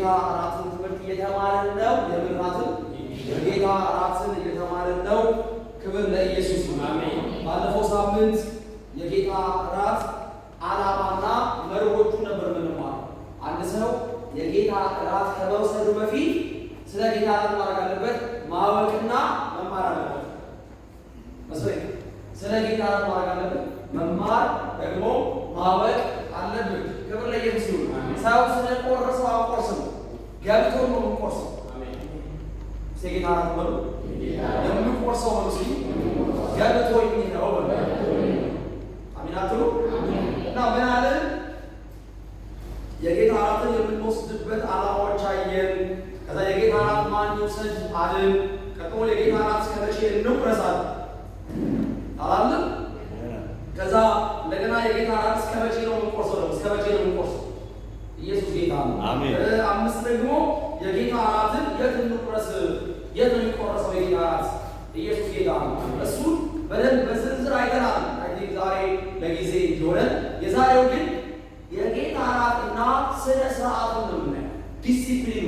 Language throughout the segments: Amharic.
የጌታ እራትን ትምህርት እየተማርን ነው። የምራትን የጌታ እራትን እየተማርን ነው። ክብር ለኢየሱስ ይሁን። አሜን። ባለፈው ሳምንት የጌታ እራት ዓላማና መርሆቹ ነበር የምንማረው። አንድ ሰው የጌታ እራት ከመውሰዱ በፊት ስለ ጌታ እራት ማድረግ አለበት፣ ማወቅና መማር አለበት። መስለኝ ስለ ጌታ እራት ማድረግ አለበት፣ መማር ደግሞ ማወቅ አለበት። ክብር ለኢየሱስ ይሁን። ሰው ስለቆረሰው አንቆርስም፣ ገብቶ ነው የምንቆርሰው። ስለ ጌታ እራት በሉ የምንቆርሰው ነው ሲል ገብቶኝ ነው በሉ። አሜን አትሉ? እና ምን አለ? የጌታ እራትን የምንወስድበት ዓላማዎች አየን። ከዛ የጌታ እራት ማን ይውሰድ አልን። ቀጥሎ የጌታ እራት እስከ መቼ እንቁረሳል አላለም? ከዛ እንደገና የጌታ እራት እስከ መቼ ነው የምንቆርሰው? ደግሞ እስከ መቼ ነው የምንቆርሰው? ኢየሱስ ጌታ ነው። አሜን። አምስት ደግሞ የጌታ እራትን የት እንቁረስ? የት ነው የሚቆረሰው የጌታ እራት? ኢየሱስ ጌታ ነው። እሱን በደንብ በዝርዝር አይተናል። ዛሬ ለጊዜ እንዲሆነን የዛሬው ግን የጌታ እራትና ስነ ስርዓቱን ነው የምናየው። ዲሲፕሊኑ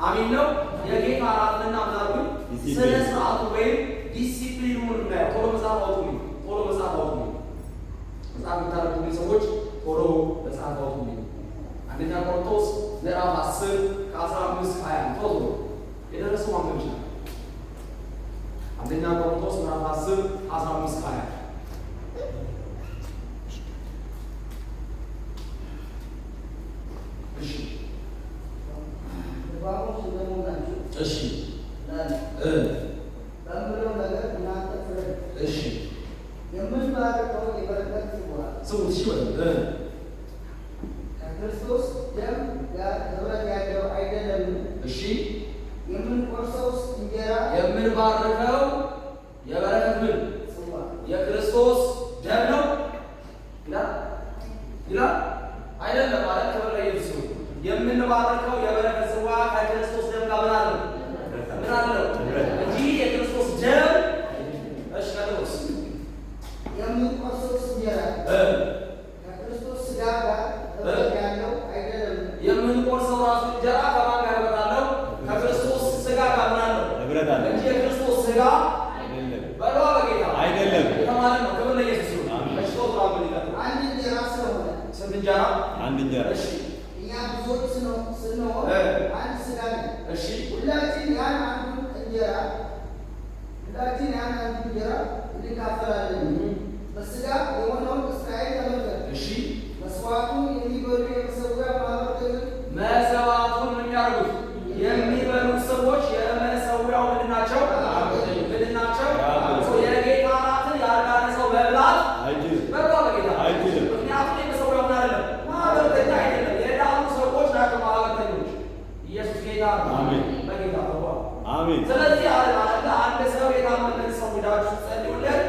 አሜን ነው። የጌታ እራትና ምናምን ስነ ስርዓቱ ወይም ዲሲፕሊኑ ነው የምናየው። ቶሎ መጽሐፍ አውጡልኝ፣ ቶሎ መጽሐፍ አውጡልኝ። መጽሐፍ የምታረጉልኝ ሰዎች ቶሎ መጽሐፍ አውጡልኝ። አንደኛ ቆሮንቶስ ምዕራፍ 10 ከ15 20 ቶሎ የደረሱ ማንበብ ይችላል። አንደኛ ቆሮንቶስ ምዕራፍ 10 15 20 የምንባርከው የበረከት ምን የክርስቶስ ደም ነው ይላል አይደለም? ማለት ክብር ለኢየሱስ ይሁን። የምንባርከው የበረከት ጽዋ ከክርስቶስ ደም ጋር ምን አለው እንጂ የክርስቶስ ደም እሺ፣ ከክርስቶስ የምንቆርሰው እንጀራ ከክርስቶስ ሥጋ ጋር ያለው አይደለም። የምንቆርሰው ራሱ እንጀራ ከማን ጋር ይበጣለው? ከክርስቶስ ሥጋ ጋር ምን አለው እንጂ የክርስቶስ ሥጋ አይደለም። በሏ በጌታ አይደለም የተማረ ነው። ክብር ለኢየሱስ ይሁን። እሺ፣ ቶሎ አንድ እንጀራ ስለሆነ ስንት እንጀራ? አንድ እንጀራ። እሺ፣ እኛ ብዙዎች ስንሆን አንድ ሥጋ ነን። እሺ፣ ሁላችን ያን አንዱ እንጀራ እንካፈላለን። በሥጋ የሆነውን እስራኤል ተመልከት። እሺ፣ መስዋዕቱን የሚበሉ የመሠዊያ ማኅበረተኞች መሥዋዕቱን የሚያደርጉት የሚበሉት ሰዎች የመሠዊያው ምንድን ናቸው? ምንድን ናቸው? የጌታ እራትን ያልዳነ ሰው መብላት አይችልም። በሏ በጌታ አይችልም። ምክንያቱም የመሠዊያው ምን አይደለም? ማኅበረተኛ አይደለም። የዳኑ ሰዎች ናቸው ማኅበረተኞች። ኢየሱስ ጌታ ነው። አሜን። በጌታ ነው። አሜን። ስለዚህ አንድ ሰው የታመመን ሰው ሄዳችሁ ጸልዩለት፣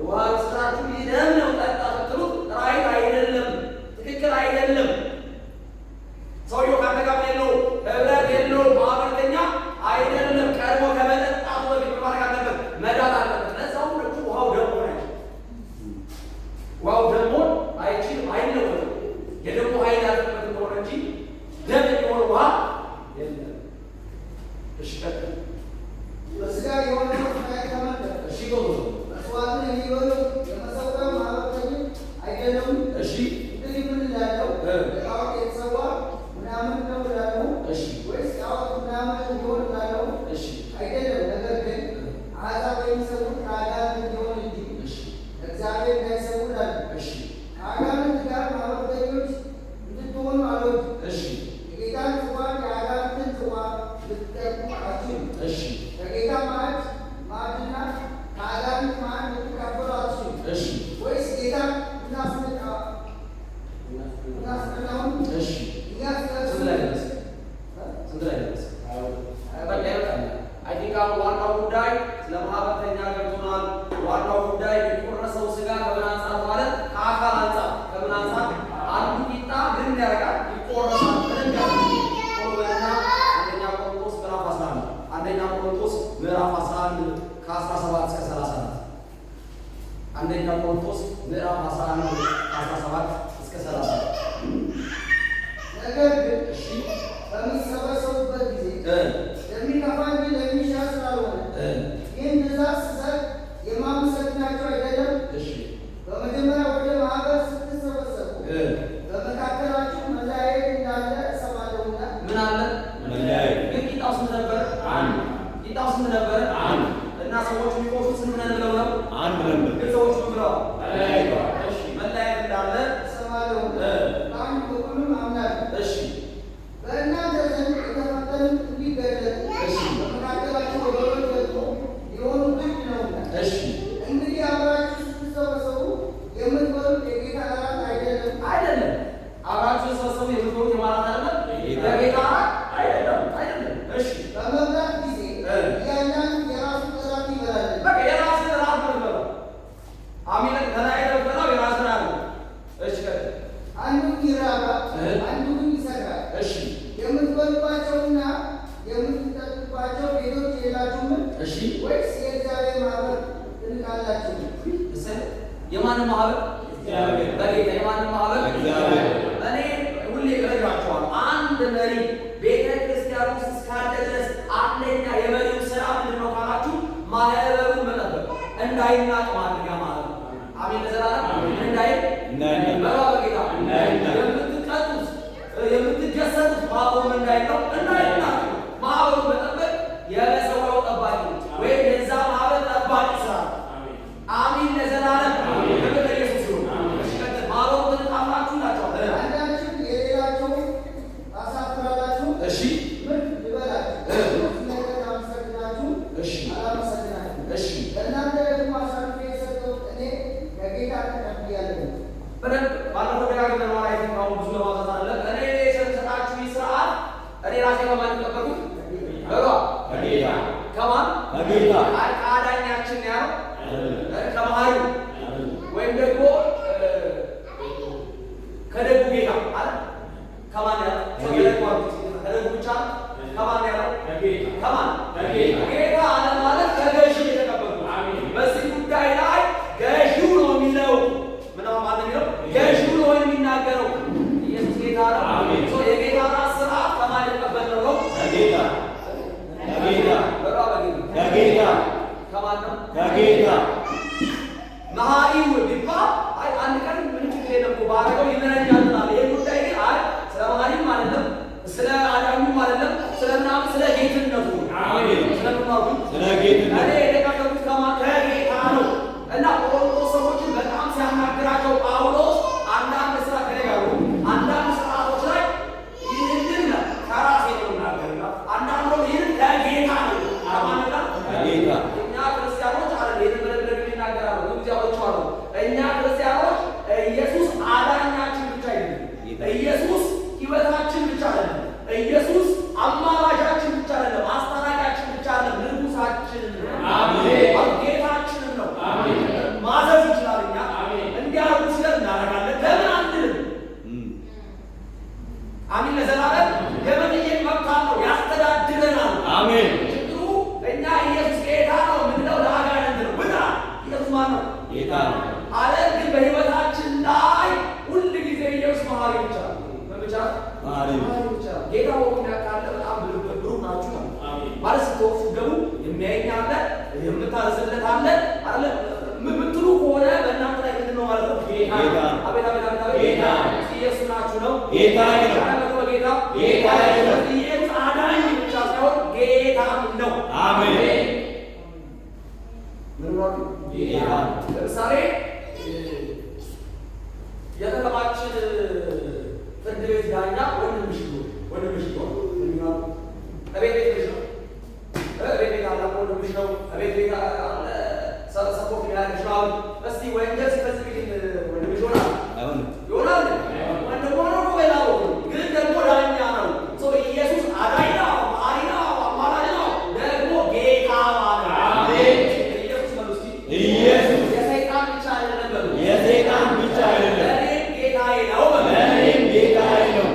ውሃ ስራችሁ ይደም ነው ጠጣ ስትሉት ራይት አይደለም፣ ትክክል አይደለም። ሰውየው ካንተ ጋር የለው ህብረት የለው ማኅበረተኛ አይደለም። ቀድሞ ከመጠጣቱ በፊት ማድረግ አለበት፣ መዳን አለበት። ለዛውም ደግሞ ውሃው ደግሞ ውሃው ደግሞ አይችልም፣ አይለወጥም። የደሞ ኃይል ያለበት እንደሆነ እንጂ ደም የሆነ ውሃ የለም። እሺ፣ በሥጋ የሆነውን እስራኤል ተመልከት። እሺ፣ መስዋዕቱን የሚበሉ የመሠዊያው ማኅበረተኞች አይደሉም። እሺ፣ እንግዲህ ምን እላለሁ? ለጣዖት የተሠዋ ምናምን ነው እላለሁ? እሺ፣ ወይስ ጣዖት ምናምን እንዲሆን እላለሁ? እሺ፣ አይደለም። ነገር ግን አሕዛብ የሚሠዉት ከአጋንንት እንዲሆን እንጂ ለእግዚአብሔር እንዳይሠዉ እላለሁ። እሺ፣ ከአጋንንት ጋር ማኅበረተኞች እንድትሆኑ አልወድም። እሺ፣ የጌታን ጽዋ የአጋንንትን ጽዋ ልትጠጡ አትችሉም። እሺ፣ ከጌታ ማዕድና ከአጋንንት ማዕድ ልትካፈሉ አትችሉም። እሺ፣ ወይስ ጌታን እናስነቃውን? እሺ። እኛ ስንት ላይ ደረሰ? ስንት ላይ ደረሰ? በቃ ይበቃል። አይ ቲንክ አሁን ዋናው ጉዳይ ስለ ማኅበረተኛ ገብቶናል። ዋናው ጉዳይ የሚቆረሰው ሥጋ ከምን አንጻር ማለት ከአካል አንጻር ከምን አንጻር አንዱ ቂጣ ግን ያደርጋል ይቆረሳል። በደንብ ያደርጋል። አንደኛ ቆሮንቶስ ምዕራፍ 11 አንደኛ ቆሮንቶስ ምዕራፍ 11 ከ17 እስከ 34 አንደኛ ቆሮንቶስ ምዕራፍ 11 ከ17 እስከ 34 ነገር ግን በሚሰበሰቡበት ጊዜ ለሚከፋ እንጂ ለሚሻ ስላልሆነ ይህን ትእዛዝ ስሰጥ የማመሰግናቸው አይደለም። በመጀመሪያ ወደ ማህበር ስትሰበሰቡ በመካከላችሁ መለያየት እንዳለ እሰማለሁና። ምን አለ? መለያየት። ግን ቂጣው ስንት ነበር? አንድ። ቂጣው ስንት ነበር? አንድ። እና ሰዎች የሚቆርሱት ስንት ነን ብለው ነው? አንድ ነበር። ግን ሰዎች ምን ብለው? መለያየት። እሺ፣ መለያየት እንዳለ እሰማለሁ። በአንድ በኩልም አምናለሁ። እሺ፣ በእናንተ ዘንድ የተፈተኑት እንዲገለጥ በመካከላችሁ ወገኖች ደግሞ ሊሆኑ ግድ ነውና። እሺ፣ እንግዲህ አብራችሁ ስትሰበሰቡ የምትበሉት የጌታ እራት አይደለም። አይደለም። አብራችሁ ስትሰበሰቡ የምትበሉት የማራት አይደለም። የጌታ እራት አይደለም። አይደለም። እሺ፣ በመብላት ጊዜ እያንዳንዱ የራሱን እራት ይበላል። በቃ የራስን እራት ነው የሚበላው። አሚን። ተለያይተው በላው የራስን እራት ነው። እሺ፣ አንዱ ይራባል፣ አንዱ ግን ይሰክራል። እሺ፣ የምትበሉባቸውና የምትጠጡባቸው ቤቶች የላችሁምን? እሺ፣ ወይስ የእግዚአብሔር ማህበር ትንቃላችሁ? የማንም ማህበር? በጌታ የማንም ማህበር? እኔ ሁሌ እነግራቸዋለሁ፣ አንድ መሪ ቤተ ክርስቲያን ውስጥ እስካለ ድረስ አንደኛ የመሪው ስራ ምንድን ነው ካላችሁ፣ ማህበሩን መጠበቅ፣ እንዳይናቅ ማድረግ ማለት ነው። አሜን። ለዘላለም በባ በጌታ የምትቀጡት የምትገሰጡት ማቆም እንዳይለው እንዳይናቅ ማህበሩን መጠበቅ የመሰዊያው ጠባቂ ወይም የዛ ማህበር ጠባቂ ስራ። አሜን። ለዘላለም ኢየሱስ ነው። ማህበሩ ትንቃላችሁ ናቸዋል። አንዳችን የሌላቸው ታሳፍራላችሁ። እሺ፣ ምን ልበላችሁ? አመሰግናችሁ። እሺ፣ አላመሰግናችሁ። እሺ፣ ለእናንተ ደግሞ አሳልፌ የሰጠሁት እኔ ከጌታ ተቀብያለሁ። በደንብ ባለፈው ደጋግመን ማለት ነው። ብዙ ለማውጣት አለ። እኔ የሰጣችሁ ስርዓት እኔ ራሴ ከማን ተቀበልኩት? በሏ ከጌታ። ከማን? ከጌታ። አዳኛችን ያው ከመሃሉ ወይም ደግሞ ከደጉ ጌታ አለ። ከማን ያለው? ከደጉ ብቻ ከማን ያለው? ከማን? ጌታ አለ ማለት ከገዢ የተቀበልኩት። በዚህ ጉዳይ ላይ ገዢው ነው የሚለው። ምናምን ማለት ነው ገዢው ነው የሚናገረው። ኢየሱስ ጌታ ነው። የጌታ ራስ ስርዓት ከማን የተቀበልነው ነው? ከጌታ። ከጌታ ከማን ነው? ከጌታ። መሐሪው ቢባል አይ አንድ ቀን ምን ችግር የለም እኮ ባረገው ይመረኛል ማለት ይሄ ጉዳይ ግን አይ ስለ መሐሪም አይደለም፣ ስለ አዳኙም አይደለም፣ ስለ ምናምን ስለ ጌትነቱ። አሜን። ስለ ጌትነቱ እኔ የተቀበልኩት ከማን? ከጌታ ነው። እና ቆሮንቶስ ሰዎችን በጣም ሲያናግራቸው ጳውሎስ አንዳንድ ስራ ከነገሩ አንዳንድ ስርዓቶች ላይ ይህንን ከራሴ ነው እናገርና አንዳንዱ ይህን ከጌታ ነው አማንና ከጌታ። እኛ ክርስቲያኖች አለ ይህን በደንብ ይናገራሉ። እግዚአብሔር አሉ እኛ ክርስቲያኖች ኢየሱስ አዳኛችን ብቻ አይደለም፣ ኢየሱስ ሕይወታችን ብቻ አይደለም፣ ኢየሱስ አማላጃችን ብቻ አይደለም፣ አስታራቂያችን ብቻ አይደለም፣ ንጉሳችን አሜን ጌታችንም ነው። አሜን። ማዘዝ ይችላል። እኛ እንዲያርጉ ሲለን እናደርጋለን። ለምን አንልም? አሜን። ለዘላለም የመጠየቅ መብት አለው፣ ያስተዳድረናል። አሜን። ችግሩ እኛ ኢየሱስ ጌታ ነው የምንለው ለአጋንንት ነው። ብታ ኢየሱስ ማን ነው? ጌታ ነው አለ። ግን በህይወታችን ላይ ሁል ጊዜ ኢየሱስ መሐሪ ብቻ ነው። ብቻ መሐሪ ብቻ ጌታ ወቁን ያቃለ በጣም ብሩክ ናችሁ ነው ማለት ስትወቅሱ ገቡ የሚያየኝ አለ የምታዝለት አለ አለ ምትሉ ከሆነ በእናንተ ላይ ምንድን ነው ማለት ነው? ጌታ። አቤት አቤት አቤት ጌታ ኢየሱስ ናችሁ ነው። ጌታ ነው። ጌታ ጌታ ነው። ኢየሱስ አዳኝ ብቻ ሳይሆን ጌታ ነው። አሜን። ምን ነው ጌታ? ለምሳሌ የከተማችን ፍርድ ቤት ዳኛ ወንድምሽ ነው ነው እቤት ቤት ነው እቤት ቤት አለ ወንድምሽ ነው እቤት ቤት አለ ሰፖርት ያደርግሽ ነው። እስቲ ወንጀል ሲፈጽም ወንድምሽ ይሆናል ወንድሞ ነው በላው ግን ደግሞ ዳኛ ነው። ኢየሱስ አዳኝ ነው፣ መሐሪ ነው፣ አማላጅ ነው፣ ደግሞ ጌታ ነው። አሜን። ኢየሱስ ነው። እስቲ ኢየሱስ የሰይጣን ብቻ አይደለም፣ የሰይጣን ብቻ አይደለም፣ ለኔም ጌታዬ ነው፣ ለኔም ጌታዬ ነው።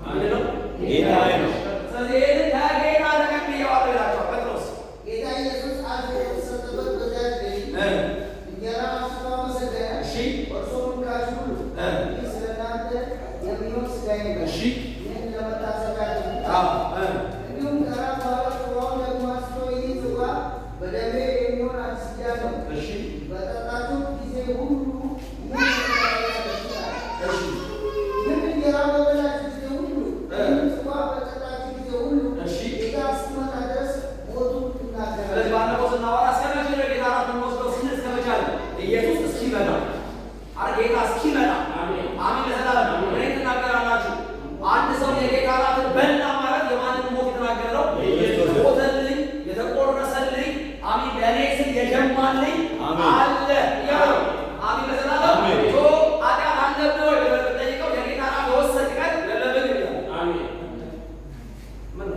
አንድ ነው፣ ጌታዬ ነው። ስለዚህ ከጌታ ተቀብዬዋለሁ ይላቸዋል ጴጥሮስ። ጌታ ኢየሱስ አልፎ የተሰጠበት በዚያ እንጀራ አንስቶ አመሰገነ። እሺ እርሱም ካችሁ ሁሉ ስለ እናንተ የሚሆን ሥጋዬ ነው። እሺ ይህን ለመታሰቢያችሁ እንዲሁም ከራት በኋላ ጽዋውን ደግሞ አንስቶ ይህ ጽዋ በደሜ የሚሆን አዲስ ኪዳን ነው። በጠጣችሁ ጊዜ ሁሉ ይህን እንጀራ በበላችሁ ጊዜ ሁሉ ይህን ጽዋ በጠጣችሁ ጊዜ ሁሉ ጌታ እስኪመጣ ድረስ ሞቱን ትናገራላችሁ። ስለዚህ ባለፈው ስናወራ እስከ መቼ ነው ጌታ እራት የምንወስደው ስንል እስከ መቼ አለ? ኢየሱስ እስኪመጣ ጌታ እስኪመጣ። አሜን ለዘላለም። ምን ትናገራላችሁ? አንድ ሰው የጌታ እራትን በላ ማለት የማንን ሞት የተናገረ ነው? የሞተልኝ የተቆረሰልኝ አሜን ለእኔ ስል የደማልኝ አለ ያለው አሜን ለዘላለም። ኃጢአት አለብህ ወይ ብለህ ብትጠይቀው የጌታ እራት የወሰድክ ቀን ለለብህ ይላል። አሜን ምን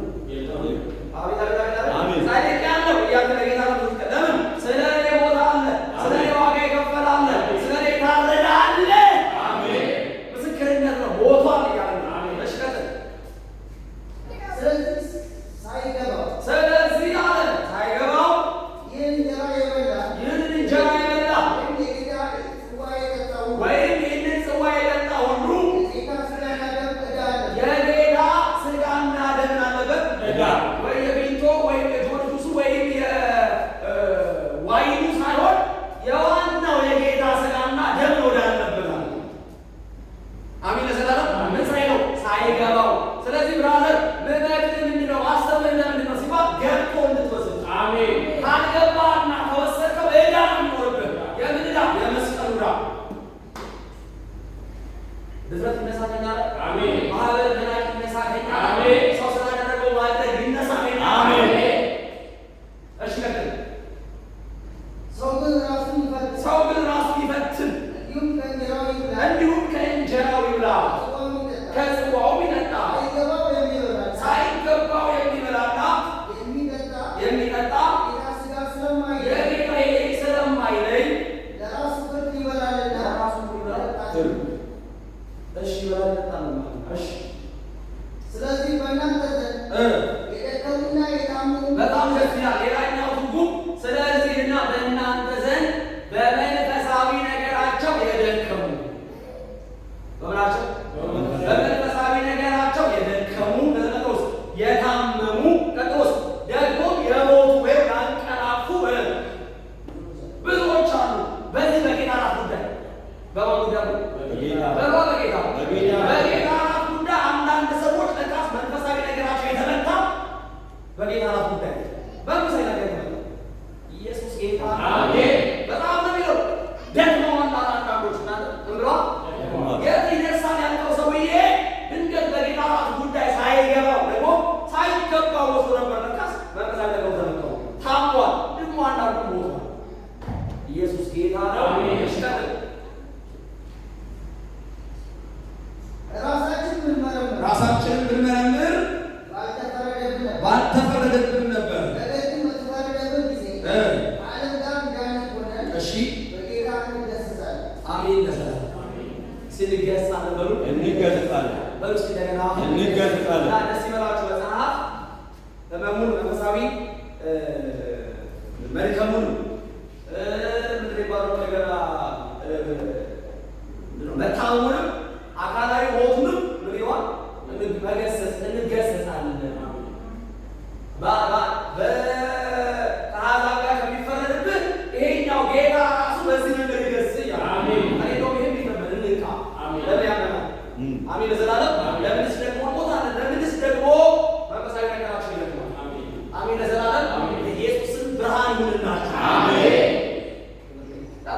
አሜን ጻድቅ ያለው እያልክ ለጌታ እራት ለምን ስለ እኔ ሞት አለ፣ ስለ እኔ ዋጋ የከፈለ አለ፣ ስለ እኔ የታረደ አለ። አሜን ምስክርነት ነው ሞቷል እያለ ነው። አሜን በሽከት ስለዚህ አለ ሳይገባው ይህን እንጀራ የበላ ወይም ይህንን ጽዋ የጠጣ ሁሉ የጌታ ሥጋና ደም አለበት ዕዳ ወይ የቢንቶ ወይም የጆርጁሱ ወይም የዋይኑ ሳይሆን የዋናው የጌታ ሥጋና ደም ዕዳ አለበት። አሜን ለዘላለም። ምን ሳይለው ሳይገባው። ስለዚህ ብራዘር ምሕረት ምንድነው? አስተምር ለምንድን ነው ሲባል ገብቶ እንድትወስድ። አሜን ካልገባህና ከወሰድከው ዕዳ ነው የሚኖርብህ። የምን ዕዳ? የመስቀል ዕዳ። ድፍረት ይነሳ ከኛ ላይ። አሜን ማህበር መናቅ ይነሳ ከኛ ላይ። አሜን ሰው ስላደረገው ማድረግ ይነሳ ከኛ ላይ። አሜን እሺ ቀጥል። ሰው ግን ራሱን ይፈትን እንዲሁም ከእንጀራው ይብላ ከጽዋው ይጠጣ። ሳይገባው የሚበላና የሚጠጣ የጌታዬ ስለማይለኝ ለራሱ ፍርድ ይበላልና እሺ ይበላል ይጠጣል። እሺ ስለዚህ በእናንተ ዘንድ የደከሙና የታመሙ በጣም ደስ ይላል። ሌላኛው ትርጉም ስለዚህና በእናንተ ዘንድ በመንፈሳዊ ነገራቸው የደከሙ በምናቸው በመንፈሳዊ ነገራቸው የደከሙ በዘመኖስ የታመሙ ቀጥሎስ ደግሞ የሞቱ ወይም ያንቀላፉ ብዙዎች አሉ። በዚህ በጌታ እራት ጉዳይ በጌታ እራት ጉዳይ አንዳንድ ሰዎች ለካስ መንፈሳዊ ነገራቸው የተመታ በጌታ እራት ጉዳይ በመንፈሳዊ ነገር የተመታ ኢየሱስ ጌታ አሜን። በጣም ነው የሚለው ደክመዋል አንዳንዶች እናንተ እንብሏል የት ይደርሳል ያልከው ሰውዬ ድንገት በጌታ እራት ጉዳይ ሳይገባው ደግሞ ሳይገባው ወስዶ ነበር። ለካስ መንፈሳዊ ነገር ተመታው ታሟል። ደግሞ አንዳንዱ ሞቷል። ኢየሱስ ጌታ ነው። ይሽከተ ራሳችንን ብንመረምር ባልተፈረደብን ነበር። እሺ አሜን ለዘላለም። ስንገሳለን በሉ እንገሳለን በሉ እስኪ እንደገና እንገሳለን። ደስ ይበላችሁ። መጽሐፍ ህመሙን መንፈሳዊ መድከሙን ምንድን የሚባለው እንደገና መታመሙንም አካላዊ ሞቱንም ምን ይሆን እንገሰጻለን። ከአሕዛብ ጋር ከሚፈረድብህ ይሄኛው ጌታ ራሱ በዚህ መንገድ ይገስጽ እያለ አሜን። እኔ ነው ይሄን ይፈረድ እንካ ለምን ያመናል? አሜን ለዘላለም። ለምንስ ደግሞ ሞታለን? ለምንስ ደግሞ መንፈሳዊ ነገራችን ይደክማል? አሜን ለዘላለም። ኢየሱስን ብርሃን ይሁንላችሁ። አሜን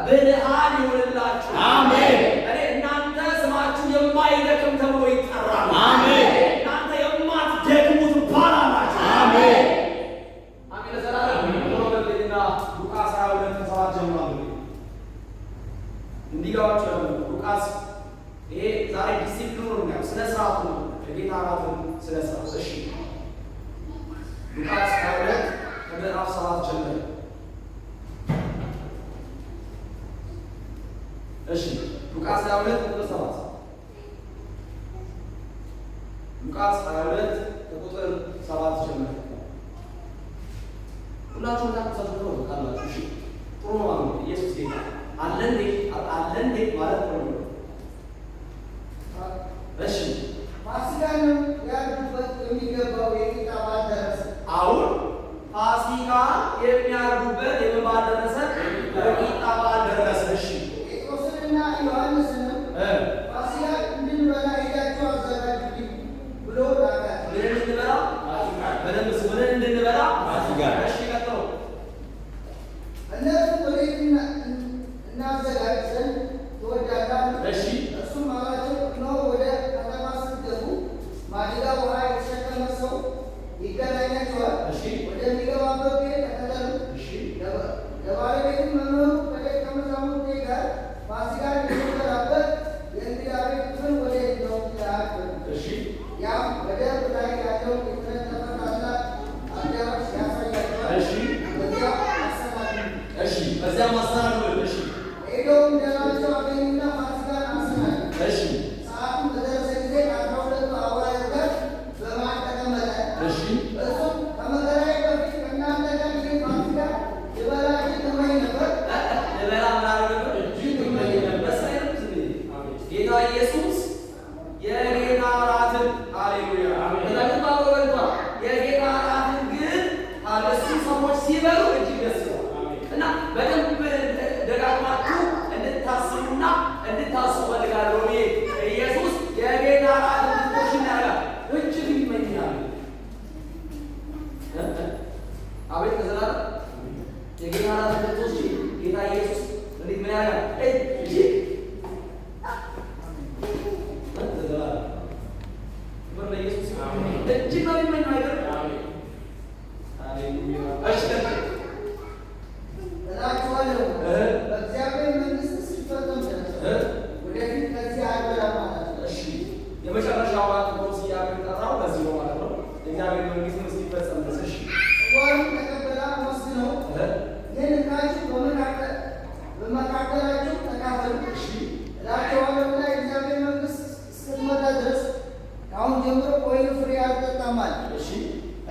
ብርሃን ይሁንላችሁ። አሜን። እኔ እናንተ ስማችሁ የማይደክም ተብሎ ይጠራል። አሜን። እናንተ የማትደክሙ ትባላላችሁ። አሜን አሜን ለዘላለም። ወለደና ሉቃስ 22:7 ጀምሮ እንዲጋዋችሁ ሉቃስ ይሄ ዛሬ ዲሲፕሊኑ ነው ስለ ስርዓቱ ነው የጌታ እራትን ስለ ስርዓቱ። እሺ ሉቃስ 22 ከምዕራፍ 7 ጀምሮ እሺ ሉቃስ 22 ቁጥር 7 ሉቃስ 22 ቁጥር 7 ጀምሮ ሁላችሁ ታውቁታላችሁ ነው ካላችሁ እሺ ጥሩ ነው ማለት ነው። ኢየሱስ ጌታ አለን ማለት ነው። እሺ ፋሲካና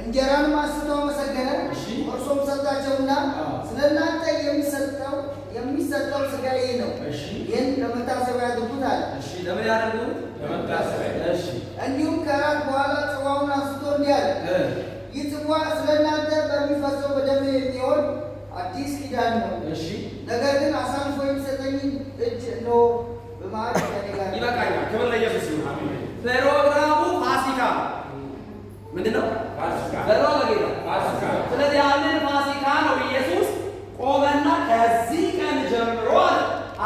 እንጀራን አስቶ መሰገነ። እርሱም ሰጣቸውና ስለናንተ የሚሰጠው ሥጋዬ ነው፣ ይህን ለመታሰቢያ አድርጉት አለ። ለምን ያደርጉት? ለመታሰቢያ። እንዲሁም ከራት በኋላ ጽዋውን አንስቶ እንዲህ አለ፣ ይህ ጽዋ ስለናንተ በሚፈሰው በደሜ የሚሆን አዲስ ኪዳን ነው። ነገር ግን አሳልፎ የሚሰጠኝን እጅ እነሆ በማዕድ ከእኔ ጋር። ይበቃኛል። ክብር ለኢየሱስ ይሁን። ፕሮግራሙ ፋሲካ ምንድን ነው? በሮ በጌታ ፋሲካ። ስለዚህ ያንን ፋሲካ ነው ኢየሱስ ቆመና ከዚህ ቀን ጀምሮ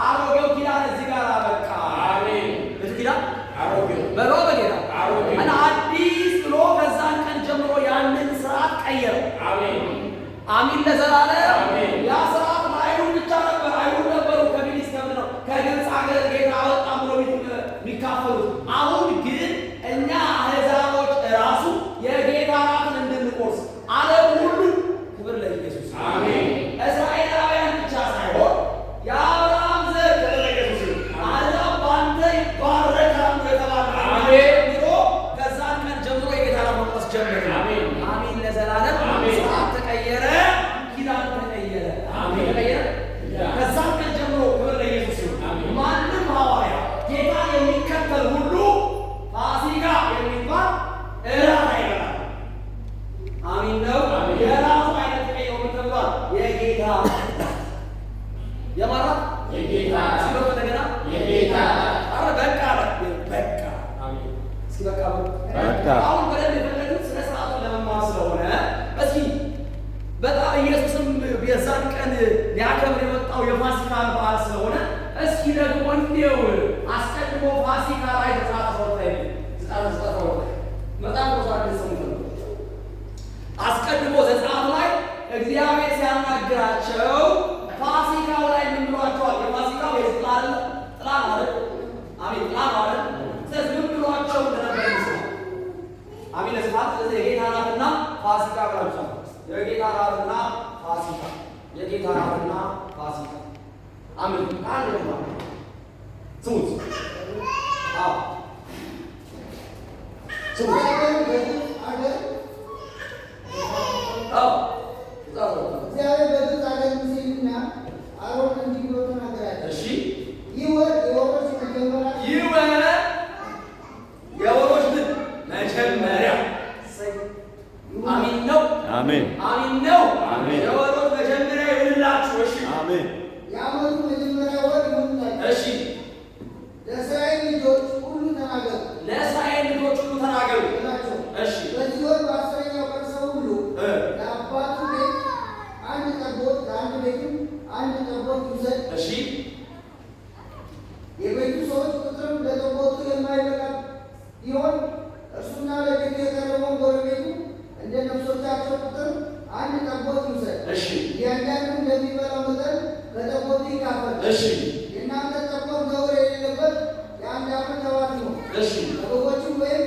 አሮጌው ኪዳን እዚህ ጋር አበቃ። አሜን። እዚህ ኪዳን አሮጌው በሮ በጌታ አሮጌው እና አዲስ ብሎ ከዛን ቀን ጀምሮ ያንን ስርዓት ቀየረ። አሜን አሜን ለዘላለም አሜን። ያ ስርዓት አይሁድ ብቻ ነበር። አይሁድ ነበሩ ከፊሊስጤም ነው ከግብፅ ሀገር ጌታ አወጣ ብሎ የሚካፈሉት። አሁን ግን እኛ አሕዛቦች ራሱ የጌታ ራትን እንድንቆርስ ዓለም ሁሉ ክብር ለኢየሱስ አሜን። እስራኤላውያን ብቻ ሳይሆን የአብርሃም ዘር ክብር ለኢየሱስ አሕዛብ ባንተ ይባረካሉ የተባለ አሜን ብሎ ከዛን ቀን ጀምሮ የጌታ ራት መቆረስ ጀመረ። አሜን አሜን ለዘላለም አሜን። ስርዓት ተቀየረ፣ ኪዳን ተቀየረ። አሜን ተቀየረ። ከዛን ቀን ጀምሮ ክብር ለኢየሱስ አሜን። ማንም ሐዋርያ ጌታ የሚከተል ሁሉ ፋሲካ የሚባል እራት አይበላም። አሜን ነው። የራሱ አይነት ቀየው ተብሏል። የጌታ የማራት የጌታ ሲበቃ እንደገና የጌታ አረ በቃ በቃ አሜን። እስኪ በቃ በቃ አሁን በደንብ የፈለጉት ስነ ስርዓቱን ለመማር ስለሆነ እስኪ በጣም ኢየሱስም የዛን ቀን ሊያከብር የወጣው የፋሲካን በዓል ስለሆነ እስኪ ደግሞ እንዲው አስቀድሞ ፋሲካ ላይ ተጻፈው በጣም አስቀድሞ ዘጸአት ላይ እግዚአብሔር ሲያናግራቸው ፋሲካው ላይ ምን ብሏቸዋል? የፋሲካው የጥላል ማለት አሜን ጥላል ማለት ስለዚህ ምን ብሏቸው እንደነበር ይመስላል። አሜን ለስፋት ስለዚህ የጌታ ራትና ፋሲካ ብሏቸዋል። የጌታ ራትና ፋሲካ የጌታ ራትና ፋሲካ አሜን ቃል ነው። ስሙት አዎ እግዚአብሔር በግብፅ አገር ሙሴንና አሮን እንዲህ ብሎ ተናገራቸው። ይህ ወር የወሮች መጀመሪያ አሜን ነው። አሜን አሜን ነው። አሜን። የወሮች መጀመሪያ ይሁንላችሁ። እሺ አሜን። የዓመቱ መጀመሪያ ወር ይሁንላችሁ። እሺ ለእስራኤል ልጆች ሁሉ ተናገሩ። ለእስራኤል ልጆች ሁሉ ተናገሩ ናቸው። እሺ በዚህ ወር በአስረኛው ቀን ሰው ሁሉ ለአባቱ ቤት አንድ ጠቦት፣ ለአንድ ቤትም አንድ ጠቦት ይውሰድ። እሺ የቤቱ ሰዎች ቁጥርም ለጠቦቱ የማይበቃ ቢሆን እርሱና ለቤቱ የቀረበውን ጎረቤቱ እንደ ነፍሶቻቸው ቁጥር አንድ ጠቦት ይውሰድ። እሺ እያንዳንዱ እንደሚበላው መጠን ከጠቦቱ ይካፈል። እሺ የእናንተ ጠቦት ነውር የሌለበት የአንድ ዓመት ተባት ነው። እሺ ከበጎችም ወይም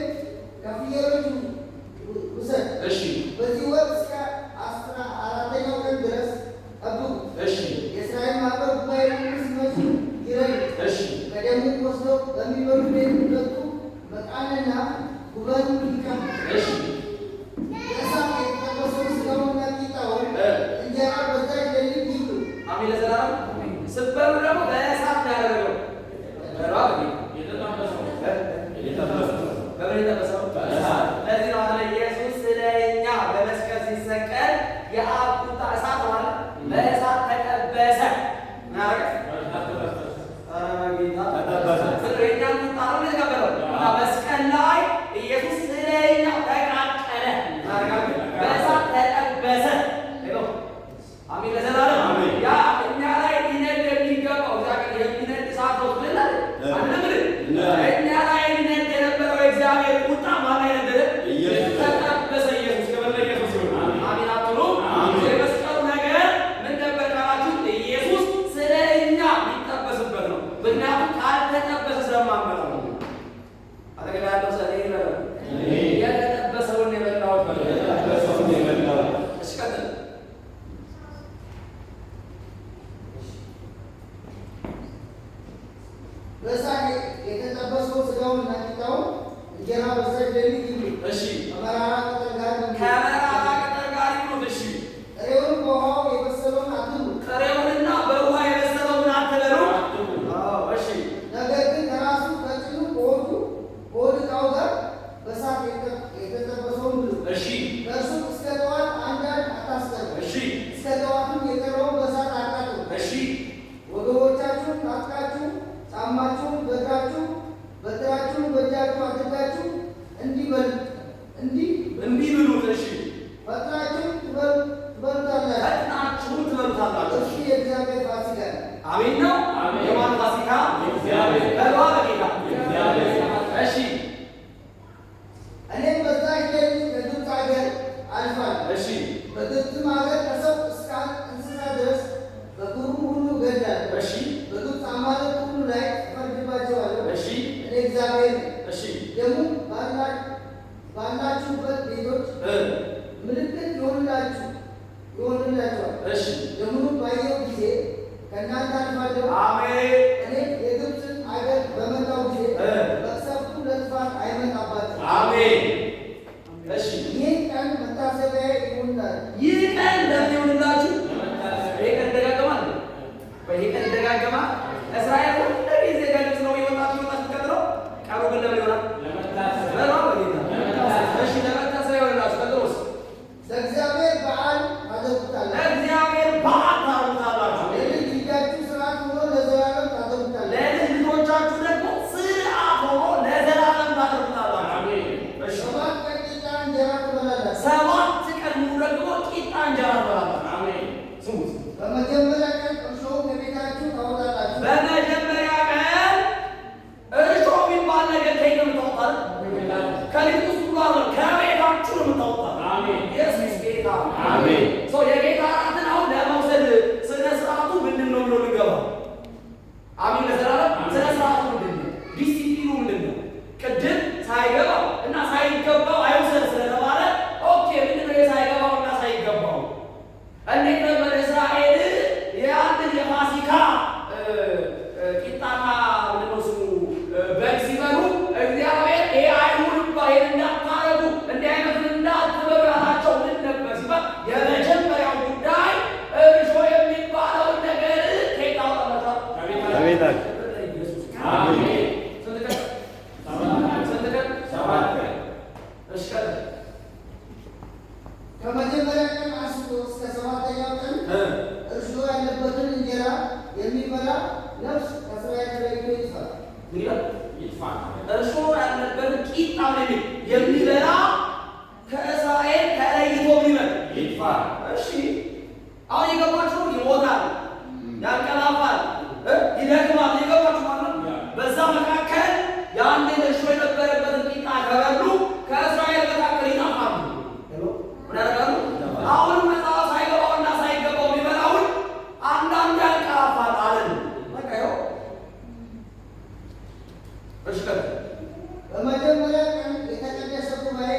በመጀመሪያ ቀን የተቀደሰ ጉባኤ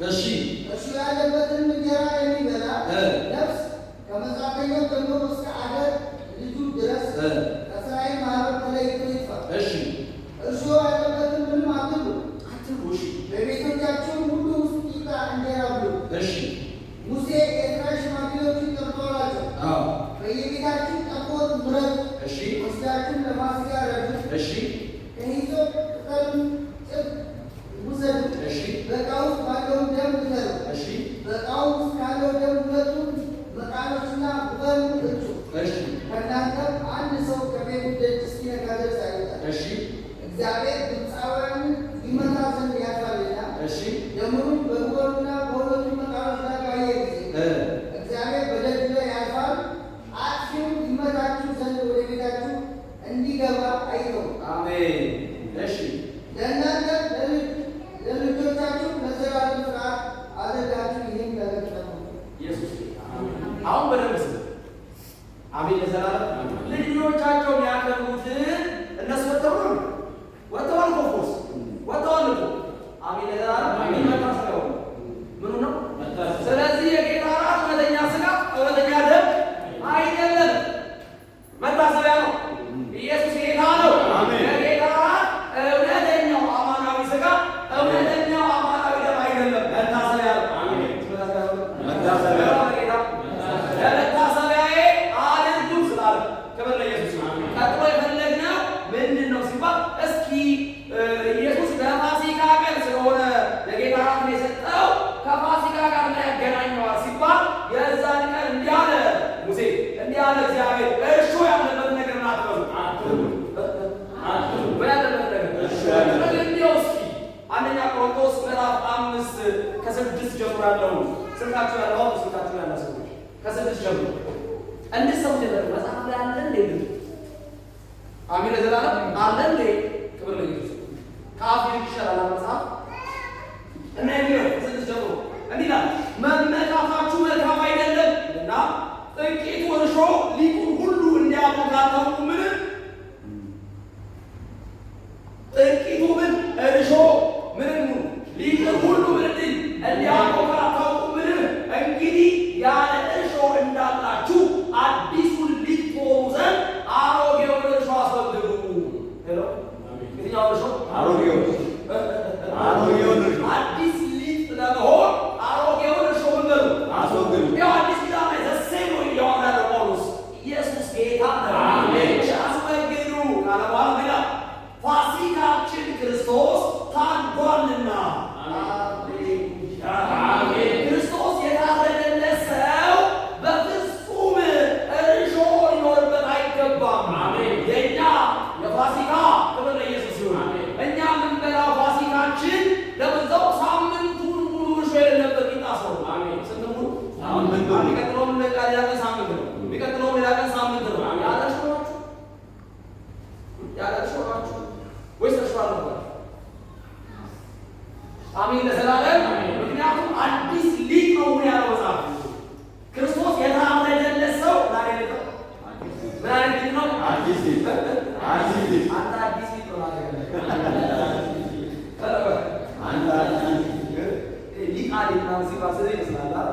እሺ እርሱ ያለበትን እንጀራ የሚበላ ነፍስ ከመጻተኛው ጀምሮ እስከ አገር ልጁ ድረስ ከእስራኤል ማህበር ተለይቶ ይጥፋ። እሺ እርሱ ያለበትን ምንም አትብሉ። እሺ በቤቶቻችሁም ሁሉ ውስጥ ቂጣ እንጀራ ብሉ። እሺ ሙሴ የእስራኤል ሽማግሌዎችን ጠርቶ አላቸው፣ በየቤታችሁ ጠቦት ምረጡ፣ እሺ ወስዳችሁም ለፋሲካ ረዱት። እሺ ከሂሶጵ ቅጠልም ጭድ ውሰዱ፣ እሺ በዕቃ ውስጥ ባለው ደም እሰሩ። እሺ በዕቃው ውስጥ ካለው ደም ሁለቱን መቃኖችና ጉበኑን እጩ። እሺ ከእናንተም አንድ ሰው ከቤቱ ደጅ እስኪነጋ ድረስ አይወጣም። እሺ እግዚአብሔር ግብፃውያንን ይመታ ዘንድ ያልፋልና። እሺ ደሙንም በጉበኑና በሁለቱ መቃኖች ላይ ባየ ጊዜ እግዚአብሔር በደጁ ላይ ያልፋል፣ አጥፊው ይመታችሁ ዘንድ ወደ ቤታችሁ እንዲገባ አይተውም። አሜን። እሺ ለእናንተ ለልጆቻችሁ ለዘላለም ሥርዓት አድርጋችሁ ይህን ነገር ጠብቁ። ኢየሱስ አሁን በደንብ ስም አሜን። ለዘላለም ልጆቻቸው የሚያከብሩትን እነሱ ወጥተዋል እኮ ፎርስ ወጥተዋል እኮ አሜን። ለዘላለም አሜን። መታሰቢያው ምኑ ነው? ስለዚህ የጌታ እራት እውነተኛ ሥጋ እውነተኛ ደም አይደለም፣ መታሰቢያ ነው። ኢየሱስ ጌታ ነው። የጌታ እራት እውነተኛው አማናዊ ሥጋ እውነተኛው አማናዊ ደም አይደለም፣ መታሰቢያ ነው። መታሰቢያ ለመታሰቢያዬ አድርጉት ስላለ ክብር ለኢየሱስ ይሁን። ቀጥሎ የፈለግነው ምንድን ነው ሲባል እስኪ ኢየሱስ በፋሲካ ቀን ስለሆነ የጌታ እራት የሰጠው ከፋሲካ ጋር ምን ያገናኘዋል ሲባል የዛን ቀን እንዲህ አለ ሙሴ፣ እንዲህ አለ እግዚአብሔር፣ እርሾ ያለበት ነገር አትበሉ። ምን ያለበት ነገር እንዲያው እስኪ አንደኛ ቆሮንቶስ ምዕራፍ 5 ጀምሮ ያለው ስልካችሁ ያለው ስልካችሁ ያለው ሰዎች ከ6 ጀምሮ እንድትሰሙ ጀምሮ መጽሐፍ ላይ አለ እንዴ? አሜን። ለዘላለም አለ እንዴ? ክብር ለኢየሱስ። ከአፍ ይሻላል መጽሐፍ እና የሚለው 6 ጀምሮ እንዲህ ይላል፣ መመካታችሁ መልካም አይደለም እና ጥቂቱ እርሾ ሊጡን ሁሉ እንዲያቦካ አታውቁምን? ጥቂቱ ምን እርሾ ምንም ሊጡን ሁሉ ምን እንዲያቦካ አታውቁምን? እንግዲህ ያለ እርሾ እንዳላችሁ አዲሱን ሊጥ ትሆኑ ዘንድ አሮጌውን እርሾ አስወግዱ። የትኛው እርሾ? አሮጌውን እርሾ። አዲስ ሊጥ ለመሆን አሮጌውን እርሾ ምን በሉ? አስወግዱ። ያው አዲስ ኪዳን ላይ ዘሴም ነው እያወራ ያለው ጳውሎስ። ኢየሱስ ጌታ ነው። አስወግዱ ካለ በኋላ ሌላ ፋሲካችን ክርስቶስ ታርዷልና። ክርስቶስ የታረደለት ሰው በፍጹም እርሾ ሊኖርበት አይገባም። የእኛ የፋሲካ ክብር ለኢየሱስ ይሁን። እኛ የምንበላው ፋሲካችን ለበዛው ሳምንቱን ሙሉ እርሾ የሌለበት ቂጣ ሰው ስንት ሙሉ? የሚቀጥለውም ሌላ ቀን ሳምንት ነው። የሚቀጥለውም ሌላ ቀን ሳምንት ነው። ያለ እርሾ ናችሁ? ያለ እርሾ ናችሁ ወይስ እርሾ አለባችሁ? አሜን ለዘላለም። ምክንያቱም አዲስ ሊጥ ነው ያለው መጽሐፍ። ክርስቶስ የታረደለት ሰው ምን አይነት ሊጥ ነው? አዲስ ሊጥ። አንተ አዲስ ሊጥ ነው ማለት አንተ ሊጥ አዲስ ነው ሲባል ስለዚህ ይመስላል።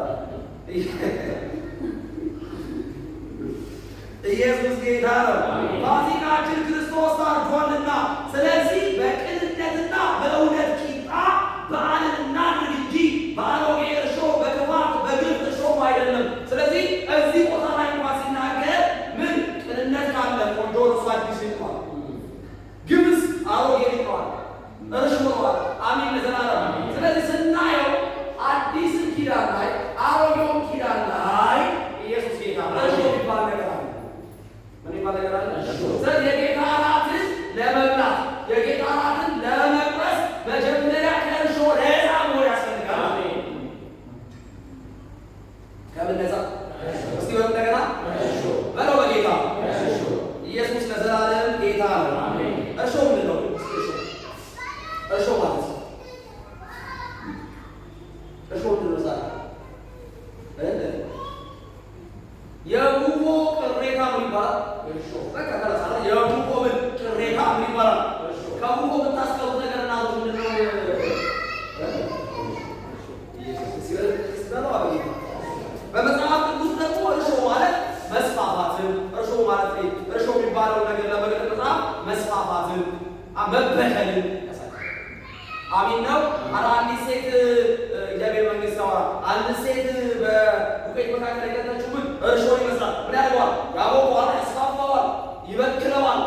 ኢየሱስ ጌታ ነው። ፋሲካችን ክርስቶስ ታርዷልና፣ ስለዚህ በቅንነትና በእውነት ቂጣ በዓልን እናድርግ እንጂ በአሮጌ እርሾ በክፋት በግፍ እርሾም አይደለም። ስለዚህ እዚህ ቦታ ላይ እንኳን ሲናገር ምን ቅንነት ካለ ቆንጆ እርሱ አዲስ ይባል፣ ግብስ አሮጌ ይባል፣ እርሾ ነዋል። አሜን ለዘላለም። ስለዚህ ስናየው አዲስን ኪዳን ላይ አሮጌውን ኪዳን ላይ ኢየሱስ ጌታ እርሾ ይባል ነገር አለ። ምን ይባል ነገር አለ? ስለዚህ የጌታ እራትን ለመብላት የጌታ እራትን ለመቁረስ መጀመሪያ ከእርሾ ነፃ መሆን ያስፈልጋል። ከምን ነፃ? እስቲ በሉ እንደገና በለው በጌታ ኢየሱስ ለዘላለም ጌታ ነው። እርሾ ምንድን ነው? እርሾ ማለት አሚን ነው። አንዲት ሴት እግዚአብሔር መንግስት አወራ። አንድ ሴት በዱቄት መካከል የከተተችው ምን እርሾ ይመስላል። ምን ያደርገዋል? ያቦከዋል፣ ያስፋፋዋል፣ ይበክለዋል።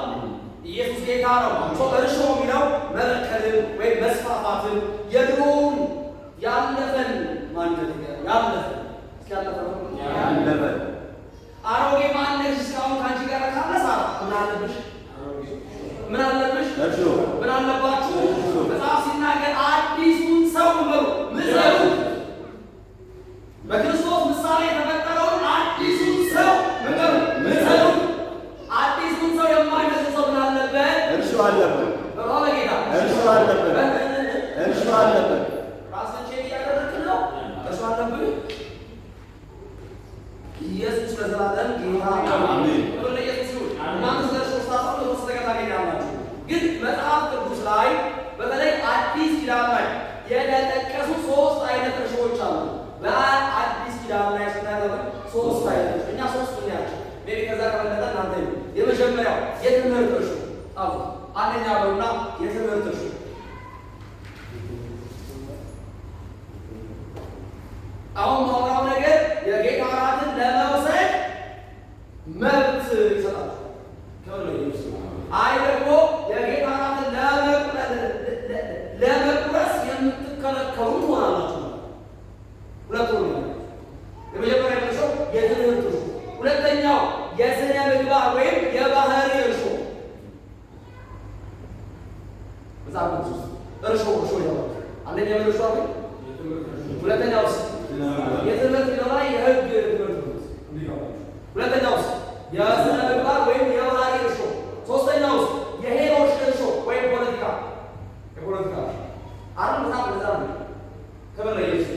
ኢየሱስ ጌታ ነው። እርሾ የሚለው መበከልን ወይም መስፋፋትን የድሮውን ያለፈን ማንነት ያለፈን አሮጌ ማንነት እስካሁን ከአንቺ ጋር ካለ ሳራ ምን አለብሽ? ምን አለብሽ? ምን አለባችሁ? መጽሐፍ ሲናገር አዲሱን ሰው ምሰሉ፣ በክርስቶስ ምሳሌ የተፈጠረውን አዲሱን ሰው ምሰሉ። አዲሱን ሰው የማይመስል ሰው ምን አለበት? እርሾ አለበት። በጌታ እርሾ አለበት። እርሾ አለበት። ራስን ቼክ እያደረግክ ነው። እርሾ አለብህ። ኢየሱስ ለዘላለም ጌታ ነው። አሜን። ክብር ለኢየሱስ ይሁን። እናንተ ስለ እርሾ ስታስቡ የተወሰነ ነገር ታገኛላችሁ። ግን መጽሐፍ ቅዱስ ላይ በተለይ አዲስ ኪዳን ላይ የተጠቀሱ 3 አይነት እርሾዎች አሉ። በአዲስ ኪዳን ላይ ስናገር 3 አይነት እኛ 3 እናያቸው። ሜቢ ከዛ ከበለጠ እናንተ የመጀመሪያው የትምህርት እርሾ አሉ። አንደኛ በሩና የትምህርት እርሾ አሁን ማውራው ነገር የጌታ እራትን ለመውሰድ መብት ይሰጣል። አይ ደግሞ የጌታ እራትን ለመቁረስ የምትከለከሉ ትሆናላችሁ። ሁለቱ ነው። የመጀመሪያ እርሾ የትምህርት እርሾ፣ ሁለተኛው የስነ ምግባር ወይም የባህሪ እርሾ። መጽሐፍ ቅዱስ እርሾ ይላል። አንደኛ እርሾ አለ። ሁለተኛውስ የትምህርት ነው ላይ የህግ ትምህርት ነው። ሁለተኛውስ የስነ ምግባር ወይም የባህሪ እርሾ። ሶስተኛውስ የሄሮሽ እርሾ ወይም ፖለቲካ አሁን መጽሐፍ ነው። ክብር ለኢየሱስ።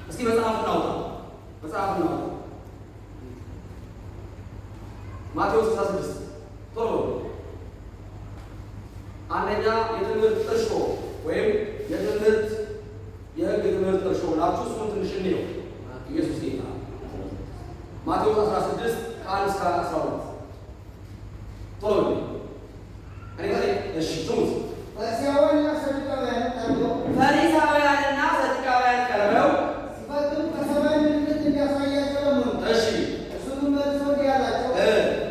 እስኪ መጽሐፍ እናውጣ። ማቴዎስ 16 ቶሎ አንደኛ የትምህርት እርሾ ወይም የህግ ትምህርት እርሾ ብላችሁ እሱን ትንሽ እንየው። ኢየሱስ ጌታ። ማቴዎስ 16 ከ1 እስከ 12 ቶሎ እሺ ስሙት። ፈሪሳውያንና ሰዱቃውያን ቀርበው ሲፈትኑ ከሰማይ ምልክት እንዲያሳያቸው ለመኑ። እሺ እርሱም መልሶ እንዲህ አላቸው፣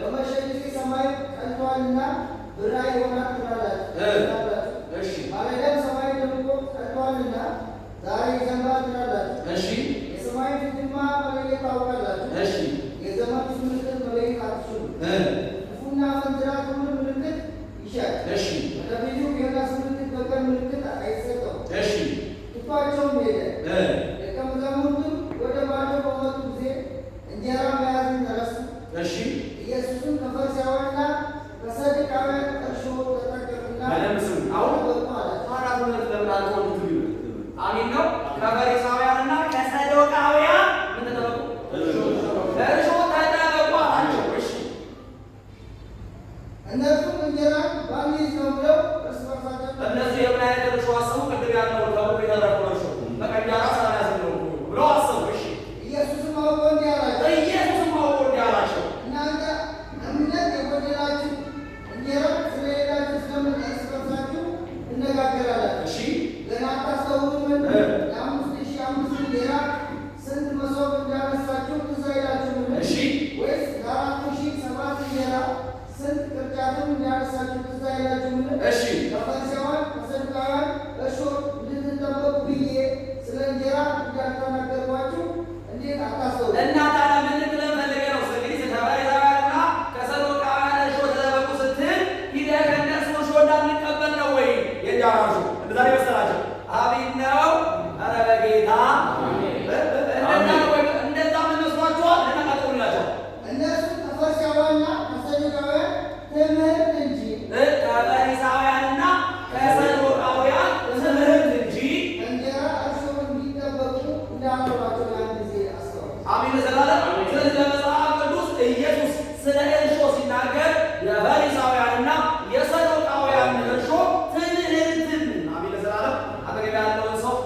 በመሸ ጊዜ ሰማይ ቀልቶአልና ብርሃን ይሆናል ትላላችሁ። እሺ ማለዳም ሰማይ ደምቆ ቀልቶአልና ዛሬ ይዘንባል ትላላችሁ። እሺ የሰማይ ፊትማ መለየት ታውቃላችሁ። እሺ የዘመኑስ ምልክት መለየት አትችሉም። ክፉና አመንዝራ ትውልድ ምልክት ይሻል። እሺ ነቢዩ የዮናስ ምልክት በቀን ምልክት አይሰጠውም። እሺ ትቷቸውም ሄደ። ደቀ መዛሙርቱም ወደ ማዶ በመጡ ጊዜ እንጀራ መያዝን ተረሱ። እሺ ኢየሱስም ከፈሪሳውያንና ከሰዱቃውያን እርሾ ተጠንቀቁና በደንብ ስሙ። አሁን ተጠንቀቁ አላቸው። አራት ሁለት ለምን አልሆኑት ቢሉ አሚን ነው። ከፈሪሳውያንና ከሰዱቃውያን ምን ተጠበቁ? እርሾ ተጠበቁ አላቸው። እሺ እነርሱም እንጀራን ባንይዝ ነው ብለው እርስ በርሳቸው እነሱ የምን አይነት እርሾ አሰቡ? ቅድም ያለውን ከሁሉ የተረፈው እርሾ በቃ እንጀራ ሳያዝ ነው ብለው አሰቡ። እሺ ኢየሱስም አውቆ እንዲህ አላቸው፣ ኢየሱስም አውቆ እንዲህ አላቸው፣ እናንተ እምነት የጎደላችሁ እንጀራ ስለሌላችሁ ስለምን እርስ በርሳችሁ ትነጋገራላችሁ? እሺ ገና አታስተውሉምን? የ5,000 እንጀራ ስንት መሶብ እንዳነሳችሁ ትዝ አይላችሁምን? እሺ ወይስ ለ4,000 7 እንጀራ ስንት ቅርጫትም እንዳነሳችሁ ትዝ አይላችሁምን? እሺ ከፈሪሳውያን ከሰዱቃውያን እርሾ እንድትጠበቁ ብዬ ስለ እንጀራ እንዳልተናገርኳችሁ እንዴት አታስተውሉ? እና ታዲያ ምን ብለን ፈልገህ ነው? እንግዲህ ከፈሪሳውያንና ከሰዱቃውያን እርሾ ተጠበቁ ስትል ሂደህ ከእነርሱ እርሾ እንዳንቀበል ነው ወይ? የእንጀራ እርሾ እንደዛ መሰላቸው? አቤት ነው። ኧረ በጌታ እንደዛ ምን መስሏችኋል? ልናቀጥሉላቸው እነርሱ ከፈሪሳውያንና ከሰዱቃውያን ትምህርት እንጂ ከፈሪሳውያንና ከሰዱቃውያን ትምህርት እንጂ እንጀራ እርሾ እንዲጠበቁ እንዳልሆናቸው ያን ጊዜ አስተዋሉ። አሜን ለዘላለም። ስለዚህ በመጽሐፍ ቅዱስ ኢየሱስ ስለ እርሾ ሲናገር የፈሪሳውያንና የሰዱቃውያን እርሾ ትምህርትን አሜን ለዘላለም። አጠገብ ያለውን ሰው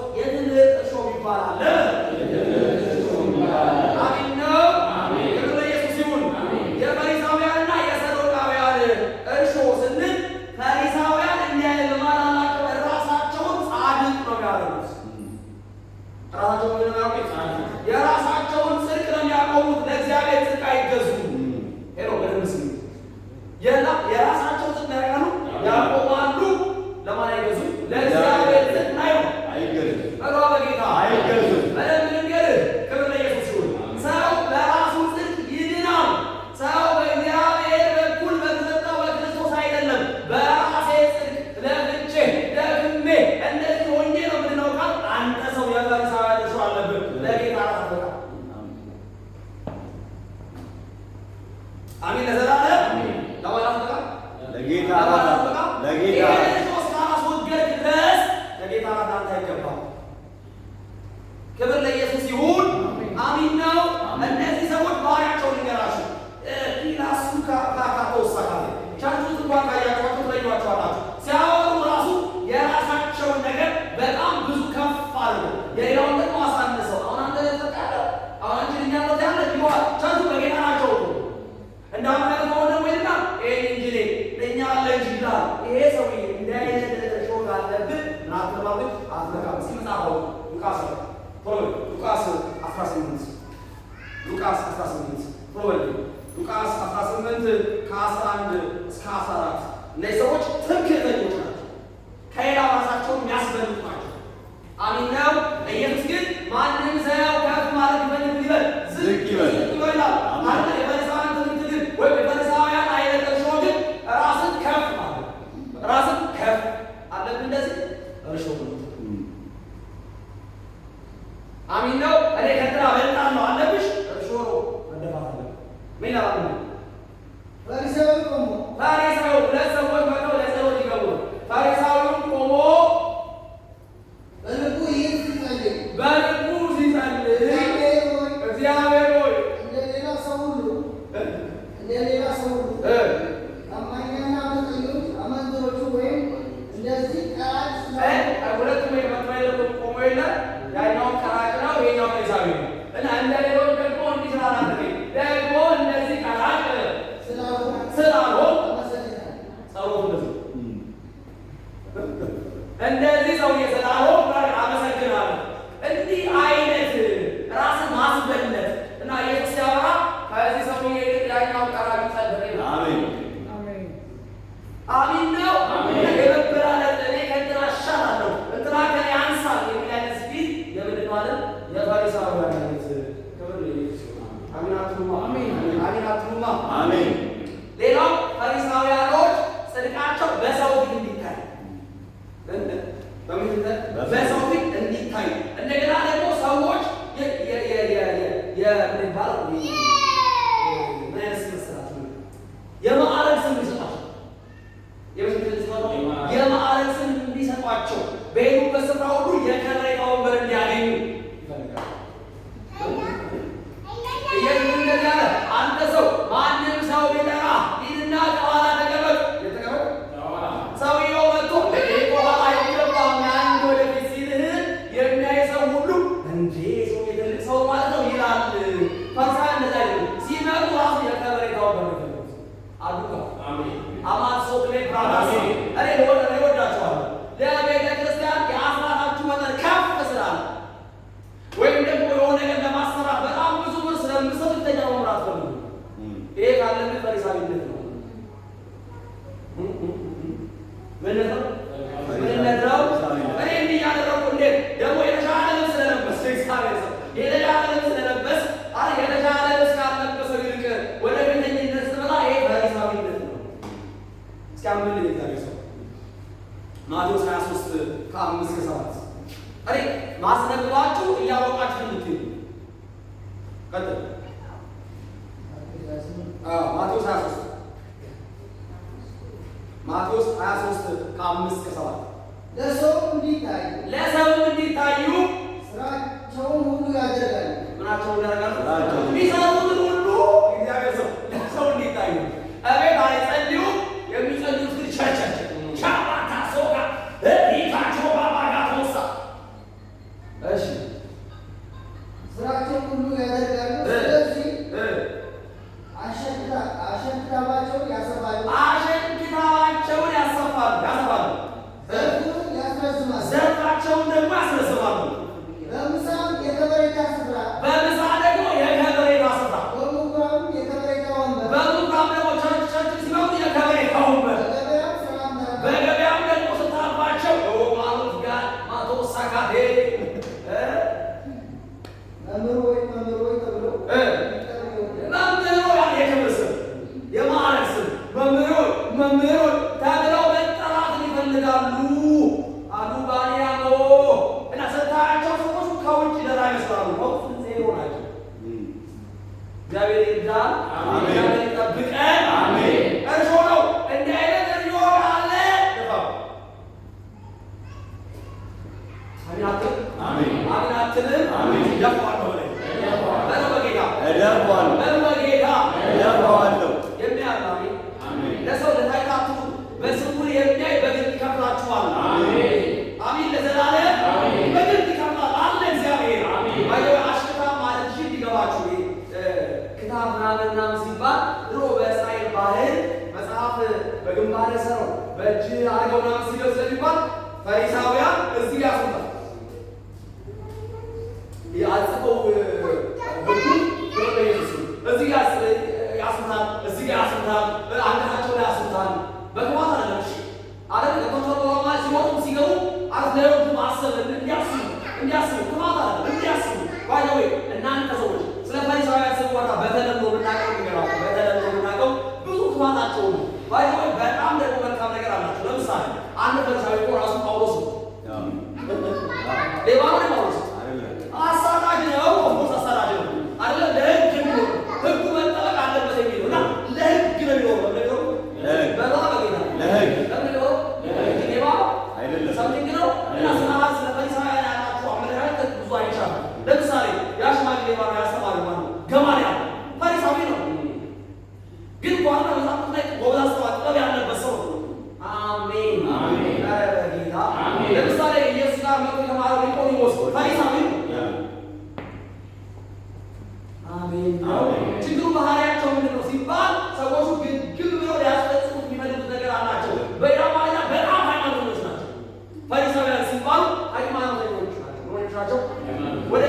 ግን አትነካም። እስኪ መጽሐፍ አውጡ። ሉቃስ 18 ሉቃስ 18 ሉቃስ 18 ከ11 እስከ 14 እነዚህ ሰዎች ትምክህተኞች ናቸው። ከሌላ ራሳቸውን የሚያስበልጡ ናቸው። አሚን ነው። ኢየሱስ ግን ማንም ሰው ከፍ ማለት ይፈልግ ይበል ዝቅ ይበላል። አንተ የፈሪሳውያን ትምህርት ግን ወይም የፈሪሳውያን አይነት እርሾ ግን ራስን ከፍ ማለት ራስን ከፍ አለብን። እንደዚህ እርሾ አሚን ነው። እኔ ከእንትና እበልጣለሁ አለብሽ እርሾ መደፋት አለ። ምን ይላል? ፈሪሳዊ ቆሞ ፈሪሳዊ ሁለት ሰዎች መጥተው ለጸሎት ይገቡ ነው። ፈሪሳዊው ቆሞ በልቡ ይህን ሲጸልይ እግዚአብሔር ሆይ እንደ ሌላ ሰው ሁሉ ታማኝና አመፀኞች አመንዝሮቹ ወይም እንደዚህ ቀራጭ ሁለቱም ቆሞ የለ ያኛውን ቀራጭ ነው፣ ይሄኛው ፈሪሳዊ ነው እና እንደ ሌሎች ደግሞ እንዲህ ስላላደረገኝ ደግሞ እንደዚህ ቀራጭ ስላልሆን ጸሎት እንደዚህ ሰውዬ ስላልሆን አመሰግናለሁ። እንዲህ አይነት ራስን ማስበለት እና ኢየሱስ ሲያወራ ከዚህ ሰውዬ ያኛው ቀራጭ ጸደቀ። አሚን ነው። የመበላለጥ እኔ ከእንትና እሻላለሁ እንትና ከኔ አንሳል የሚል አይነት ስፒድ የምንድን ማለት የፈሪሳውያን አይነት ክብር ለኢየሱስ ይሁን። አሚን አትሉማ? አሚን አትሉማ? ሌላው ፈሪሳውያኖች ጽድቃቸው በሰው ፊት እንዲታይ በሰው ፊት እንዲታይ እንደገና ደግሞ ሰዎች የማዕረግ ስም እንዲሰጧቸው የማዕረግ ስም እንዲሰጧቸው በሄዱበት ስፍራ ሁሉ የከበሬታ ወንበር እንዲያገኙ ይፈልጋል። ኢየሱስ እንደዚህ አለ፣ አንተ ሰው ማንም ሰው ቢጠራ ሂድና ከኋላ ተቀመጥ። ሰውየው መጥቶ ከኋላ አይገባም አንድ ወደፊት ሲልህ የሚያይ ሰው ሁሉ እንዴ ሰው የትልቅ ሰው ማለት ነው ይላል። ፈሪሳውያን እንደዛ አይደሉም። ሲመጡ ራሱ የከበሬታ ወንበር ይፈልጋል። አዱካ አማን ሶክሌ ብራዳስ እኔ ወዳቸዋለሁ። ለቤተ ክርስቲያን የአስራታችሁ መጠን ከፍ ስላለ ወይም ደግሞ የሆነ ነገር ለማሰራት በጣም ብዙ ብር ስለምሰጥ ተኛ መምራት ፈልጉ። ይሄ ካለብን ፈሪሳዊነት ነው። ምንድን ነው? እኔ እንዲህ እያደረኩ እንዴት ደግሞ የተሻለ ልብስ ስለለበስ የተሻለ ልብስ ስለለበስ የተሻለ ልብስ ካለበሰው ይልቅ ወደ ቤተኝነት ስትመጣ ይሄ ፈሪሳዊነት ነው። እስኪ አምን የእግዚአብሔር ሰው ማቴዎስ 23 ከ5 እስከ 7 እኔ ማስነብባችሁ እያወቃችሁ እንድትሄዱ ቀጥል። ማቴዎስ 23 ከ5 እስከ 7 ለሰውም እንዲታዩ ስራቸውን ሁሉ ያደርጋሉ። ምናቸውን ያደርጋሉ? የሚሰሩትን ሁሉ እግዚአብሔር ሰው ለሰው እንዲታዩ እቤት አይጸልዩ። የሚጸልዩት ግን ቸርቻቸው ቻባታ ሶጋ ሪካቸው ባባጋ ተወሳ እሺ ስራቸውን ሁሉ ያደርጋሉ። ስለዚህ አሸንክታባቸውን ያሰፋሉ። ዘርፋቸውን ደግሞ ያስረዝማሉ። በምሳም የከበሬታ ስፍራ ደግሞ የከበሬታ ስፍራ በምኩራብም የከበሬታ ወንበር በምኩራብ ደግሞ ቸርች ሲመጡ የከበሬታ ወንበር በገበያም ደግሞ ስታልፋቸው ማለት ጋር ማቶሳካቴ መምህር ሆይ ተብሎ መምህር ሆይ የክብር ስም የማዕረግ ስም መምህር ሆይ ተብለው መጠራትን ይፈልጋሉ። አዱባንያ ነው እና ስታያቸው ሰዎች ከውጭ ደራ ይመስላሉ። ከውስጥ ዜሮ ናቸው። እግዚአብሔር ይርዳን። እግዚአብሔር ይጠብቀን። እርሾ ነው። እንዲህ አይነት እርሾ አለ። አሚን አትልም? ደፋለሁ ለሰው ለታይታቱ በስውር የሚያይ በግልጥ ይከፍላችኋል። አሚን ለዘላለም በግልጥ ይከፍላል አለ እግዚአብሔር። አሽክታ ማለት እሺ እንዲገባችሁ ክታብ ምናምን ሲባል ድሮ በእስራኤል ባህል መጽሐፍ በግንባር ሰረው በእጅ አድርገው ምናምን ሲገቡ ስለሚባል ፈሪሳውያን እዚህ ጋር አስለውት ማሰብ እንዲያስቡ ክፋት አለ እንዲያስቡ ባይዘው እናንተ ሰዎች ስለ ፈሪሳውያን ስንወራ በተለምዶ ብናቀው ብዙ ክፋታቸው ነው። ባይዘው በጣም ደግሞ መልካም ነገር አላቸው። ለምሳሌ አንድ ፈሪሳዊ እኮ ራሱ ጳውሎስ ነው። ሌባ ነው ጳውሎስ አሳዳጅ ነው። ኦፍኮርስ አሳዳጅ ነው አይደለ? ለህግ ነው ህጉ መጠበቅ አለበት የሚለው እና ለህግ ነው የሚኖረው በጣም በጌታ ለህግ ሌባ አይደለም ሰምቲንግ ነው እና ስለ ፈሪሳውያን ያላቸው አመለካከት ብዙ አይቻልም። ለምሳሌ ያሽማግሌ ሌባ ነው ያስተማሪ ማለት ገማልያል ፈሪሳዊ ነው፣ ግን በኋላ መጽሐፍ ላይ ጎበዝ አስተዋይ ጥበብ ያለበት ሰው ነው። አሜን አሜን በጌታ አሜን። ለምሳሌ ኢየሱስ ጋር መጥቶ የተማረው ኒቆዲሞስ ፈሪሳዊ ነው። አሜን አሜን። ችግሩ ባህሪያቸው ምንድን ነው ሲባል ሰዎቹ ግብ ብለው ሊያስፈጽሙት የሚፈልጉት ነገር አላቸው። በኢራማኛ በጣም ሃይማኖተኞች ናቸው። ፈሪሳውያን ሲባሉ ሃይማኖተኞች ናቸው። ወደ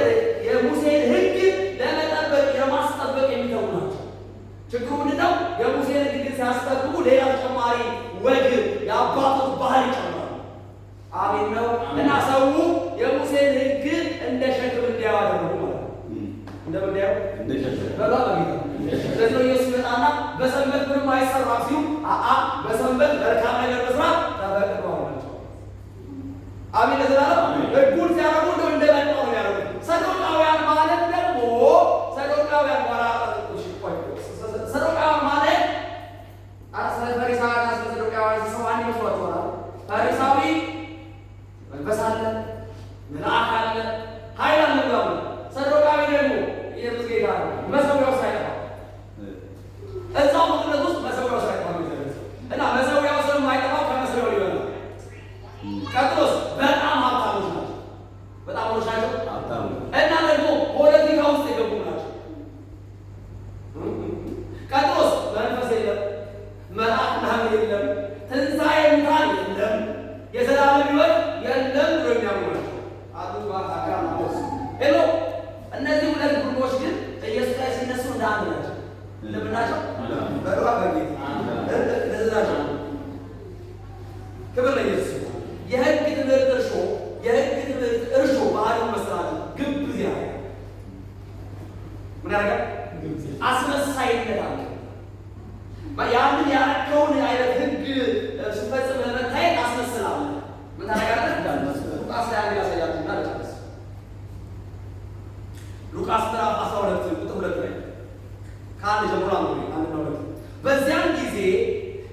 የሙሴን ሕግ ለመጠበቅ የማስጠበቅ የሚተጉ ናቸው። ችግሩ ምንድን ነው? የሙሴን ሕግ ሲያስጠብቁ ሌላ ተጨማሪ ወግ የአባቶች ባህል ይጨምራሉ። አሜን ነው እና ሰው የሙሴን ሕግ እንደ ሸክም እንዲያው አደረጉ ማለት ነው። እንደምንያው እንደ ሸክም በላ በጌታ ስለዚህ ኢየሱስ መጣና በሰንበት ምንም አይሰራም ሲሉ በሰንበት መልካም ነገር መስራት ተፈቅዷል ማለት ነው። አሜን ለዘላለም ሕጉን ሲያደርጉ እንደው እንደመጣው ነው ያደረጉት። ሰዶቃውያን ማለት ደግሞ ሰዶቃውያን ማለት ስለ ፈሪሳውያንና ስለ ሰዶቃውያን ሰው አንድ ይመስሏቸዋል። ፈሪሳዊ መንፈስ አለ፣ መልአክ አለ፣ ኃይል አለ ብለው ሰዶቃዊ ደግሞ ኢየሱስ ጌታ ነው። መሰዊያው ሳይጠፋ እዛው መቅደስ ውስጥ መሰዊያው ሳይጠፋ እና መሰዊያው ስለማይጠፋው ከመሰዊያው ሊበላ ቀጥሎስ በጣም ሀብታሞች ናቸው። በጣም ሆኖች ናቸው እና ደግሞ ፖለቲካ ውስጥ የገቡ ናቸው። ቀጥሎስ መንፈስ የለም፣ መልአክ ምናምን የለም፣ ትንሣኤ ሙታን የለም፣ የዘላለም ሕይወት የለም ብሎ የሚያምኑ ናቸው። ሄሎ እነዚህ ሁለት ቡድኖች ግን ኢየሱስ ላይ ሲነሱ እንደ አንድ ናቸው። እንደምናቸው በዱዓ በጌታ እንደዚህ ናቸው። ክብር ለኢየሱስ። የሕግ ትምህርት እርሾ ባህሉን መስራት ግብዝ ያደርጋል። ምን ያደርጋል? አስመሳይነት አለ። ያንን ያረከውን አይነት ሕግ ሲፈጽም ለመታየት አስመስላለህ። ምን ታደርጋለህ? ሉቃስ ላይ አንድ ያሳያችሁና ልጨርስ። ሉቃስ ምዕራፍ 12 ቁጥር 2 ላይ ከአንድ ጀምሮ አንድ ነው። በዚያን ጊዜ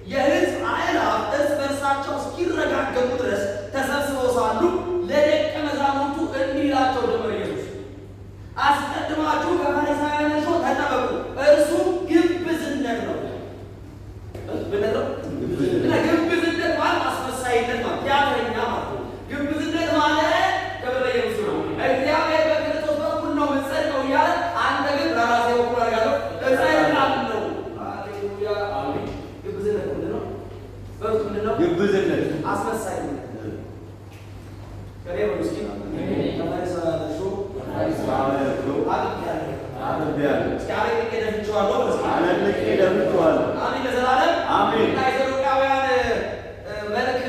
የሕዝብ አእላፍ እርስ በርሳቸው እስኪረጋገጡ ድረስ ተሰብስበው ሳሉ ለደቀ መዛሙርቱ እንዲህ ይላቸው ጀመረ ኢየሱስ፣ አስቀድማችሁ ከፈሪሳውያን እርሾ ተጠበቁ፣ እርሱ ግብዝነት ነው። ግብዝነት ማለት አስመሳይነት ማለት ያተኛ ማለት ነው። ግብዝነት ማለት ክብር ለኢየሱስ ነው። እግዚአብሔር በክርስቶስ በኩል ነው የምንጸድቀው እያለ አንተ ግን ለራሴ በኩል አድርጋለሁ እጸድቃለሁ። ሃሌሉያ አሜን። ግብዝነት ምንድን ነው? በእርሱ ምንድን ነው? ግብዝነት አስመሳይነት ከኔ በውስኪ ከፈሪሳውያን እርሾ አሜን ለዘላለም አሜን። እና የሰዶቃውያን መልክ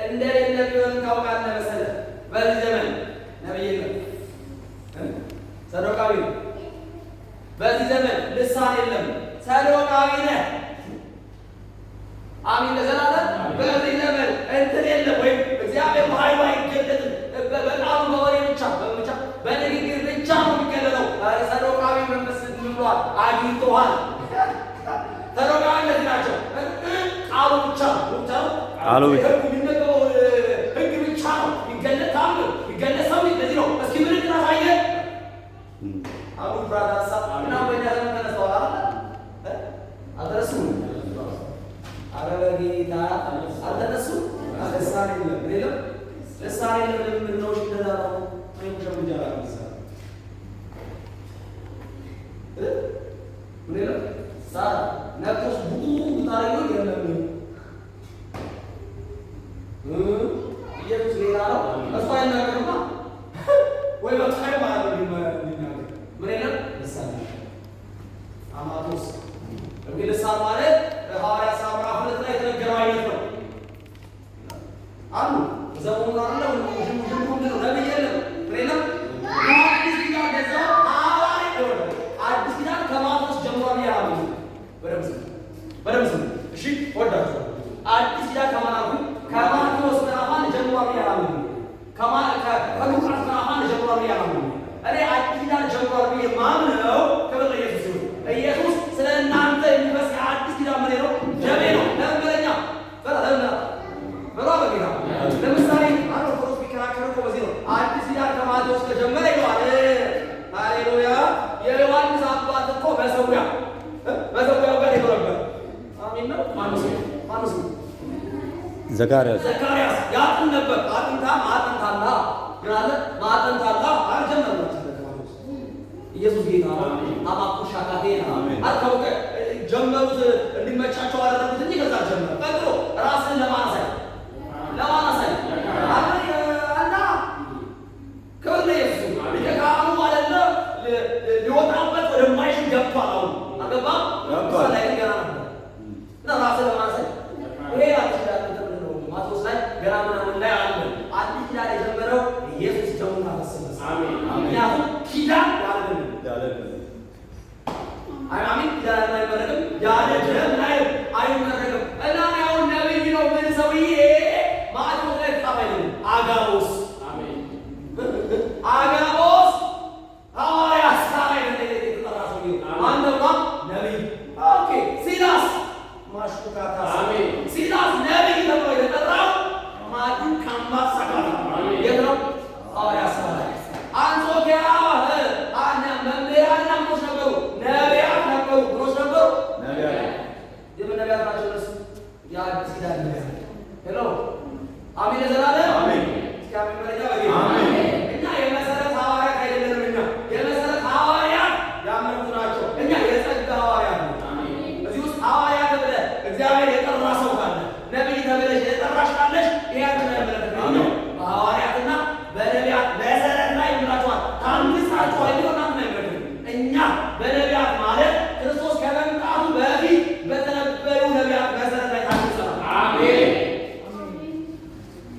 እንደሌለ ቢሆን ታውቃለህ መሰለህ። በዚህ ዘመን ነብይ የለም፣ ሰዶቃዊ ነው። በዚህ ዘመን ልሳን የለም፣ ሰዶቃዊ ነህ። አሜን ለዘላለም። በዚህ ዘመን እንትን የለም ወይም እግዚአብሔር በኃይሉ አይገለጥም። በቃሉ በወሬ ብቻ በንግግር ብቻ ነው የሚገለጠው። ሰዶቃዊ መንፈስ ብሏል አግኝቶሃል። ሰዶቃዊ እነዚህ ናቸው። ቃሉ ብቻ ቃሉ የሚነበበው ሕግ ብቻ ነው የሚገለጥ ታምር የሚገለጥ ሰው እንደዚህ ነው። እስኪ ምልክት አሳየን አሉ ብራዳሳ እና በእኛ ዘመን ተነስተዋል። አልተነሱም። ኧረ በጌታ አልተነሱም። ልሳን የለም የለም ልሳን የለም። ለምን ነው እንደዛ ነው? ሸምጃላ ልሳን ምን የለም ሳራ ነጥቶስ ብዙ ታሪኮች የለም። ኢየሱስ ሌላ ነው። እሱ አይናገርማ ወይ በቃይ ማለት ነው የሚናገር ምን የለም ልሳን አማቶስ እንግዲህ ልሳን ማለት ሐዋርያት ሥራ ምዕራፍ 2 ላይ የተነገረው አይነት ነው አሉ ዘመኑን አለ ከሉቃስ ምዕራፍ 1 ጀምሯል ብዬ አላምንም። እኔ አዲስ ኪዳን ጀምሯል ብዬ ማምነው ክብር ለኢየሱስ ይሁን። ኢየሱስ ስለ እናንተ የሚፈስ የአዲስ ኪዳን ምን ነው? ደሜ ነው። ለምን በለኛ በላ በጌታ ለምሳሌ አንድ ኦርቶዶክስ ቢከራከር እኮ በዚህ ነው። አዲስ ኪዳን ከማቴዎስ ተጀመረ ይለዋል። ሃሌሉያ። የዮሐንስ አባት እኮ በሰውያው ጋር ሄዶ ነበር። አሜን ነው። ማነው ዘካርያስ ያጥን ነበር። ማጠንታላ ግን አለ ማጠንታላ አልጀመረም። ኢየሱስ ጌታ ነው። አማኩሻ ካቴና አልከውከ ጀመሩት እንዲመቻቸው አደረጉት እንጂ ከዛ ጀመረ ቀጥሎ ራስን ለማናሳይ አና ክብር ለኢየሱስ ሊቀቃሙ ማለት ነው። ሊወጣበት ወደማይሽን ገብቷል። አሁን አገባም ላይ ገና ነበር እና ራስን ለማናሳይ ይሄ አዲስ ኪዳን ነው። ማቴዎስ ላይ ገና ምናምን ላይ አለ። አዲስ ኪዳን የጀመረው ኢየሱስ ደሙን አፈሰሰ። አሜን። ምክንያቱም ኪዳን አሜን ኪዳን አይመረቅም ያለ ደም ላይ አይመረቅም። እና ያው ነብይ ነው ምን ሰውዬ ማቴዎስ ላይ ተጻፈ አጋቦስ ሐዋርያ ሳይ እንደተጠራ ሰውዬ አንደማ ነብይ ኦኬ ሲላስ ማሽኩካታ አሜን ሲላስ ነብይ ተብሎ የተጠራው ማዱን ካምባሳካታ የትነው ሐዋርያ ሳይ አንጾኪያ አና መምህራን ነበሩ፣ ነቢያት ነበሩ፣ ብሎች ነበሩ። ነቢያት ናቸው እነሱ የአዲስ ኪዳን ነቢያት። ሄሎ አሜን ለዘላለም አሜን። እስኪ አሜን በለኛ በጌታ አሜን። እኛ የመሰረት ሐዋርያት አይደለንም። እኛ የመሰረት ሐዋርያት ያመኑት ናቸው። እኛ የጸጋ ሐዋርያት ነው። አሜን። እዚህ ውስጥ ሐዋርያ ተብለህ እግዚአብሔር የጠራ ሰው ካለ ነቢይ ተብለሽ የጠራሽ ካለሽ ይሄ አንተ ነው ያመለከተው ነው። በሐዋርያትና በነቢያት መሰረት ላይ ይምራቸዋል። ታንጻቸው አይደለም ነው ያመለከተው። እኛ በነቢያት ማለት ክርስቶስ ከመምጣቱ በፊት በተነበዩ ነቢያት መሰረት ላይ ታንጸናል። አሜን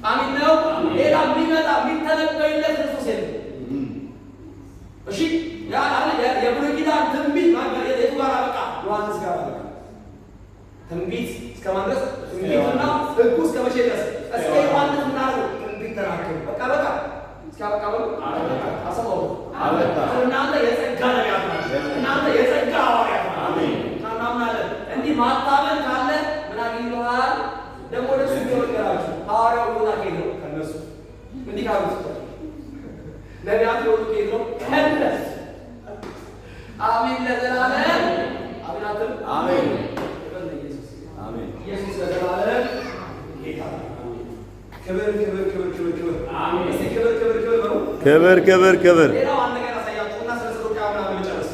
አሜን ነው። ሌላ የሚመጣ የሚተነበይለት ክርስቶስ የለም። እሺ ያ የብሉይ ኪዳን ትንቢት ማለት የቱ ጋር በቃ ዮሐንስ ጋር በቃ ትንቢት እስከማድረስ ትንቢትና ሕጉ እስከ መቼ ድረስ እስከ ዮሐንስ ምናምን ትንቢት ተናገሩ። በቃ እስኪያበቃ በሉ አሰማው አበቃ። እናንተ የጸጋ ነቢያት ናችሁ። እናንተ የጸጋ ሐዋርያት ናችሁ። አሜን እናምናለን። እንዲህ ማታመን ካለ ምን አግኝተዋል? ደግሞ ደስ ይወደራችሁ ሐዋርያው ቦታ ከሄደው ከነሱ እንዲህ ካሉት ነቢያት የወጡ ከሄደው ከነሱ አሜን ለዘላለም አሜን አትም አሜን አሜን። ኢየሱስ ለዘላለም ጌታ ክብር አሜን። እስቲ ክብር ክብር ሌላው አንድ ነገር አሳያችሁና ስለ ሰሎቃ ምናምን ልጨርስ።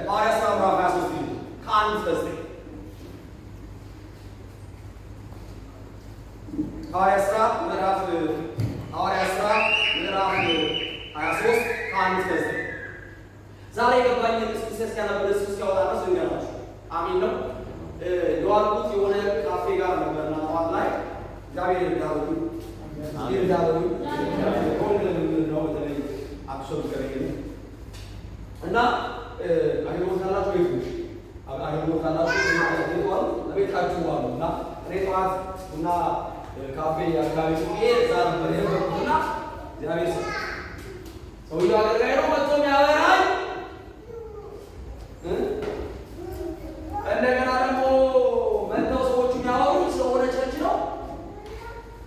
ሐዋርያት ሥራ ምዕራፍ 23 ከ1 እስከ 9 ሐዋርያት ሥራ ምዕራፍ 23 ከ1 እስከ 9 ዛሬ የገባኝ ክርስቶስ ያነበረ ክርስቶስ ያወጣና ስንገራችሁ አሜን ነው። የዋልኩት የሆነ ካፌ ጋር ነበርና ጠዋት ላይ እግዚአብሔር ይርዳሉ ነው በተለይ አክሶብ ከረገኝ እና አገልግሎት ካላችሁ ቤቶች አገልግሎት ካላችሁ ቤቷል ለቤታችሁ ዋሉ እና እኔ ጠዋት እና ካፌ አካባቢ እዛ ነበር የነበርኩትና እግዚአብሔር ሰውዬው አገልጋይ ነው መጥቶ የሚያበራኝ እንደገና ደግሞ መጥተው ሰዎቹ የሚያወሩ ስለሆነ ቸርች ነው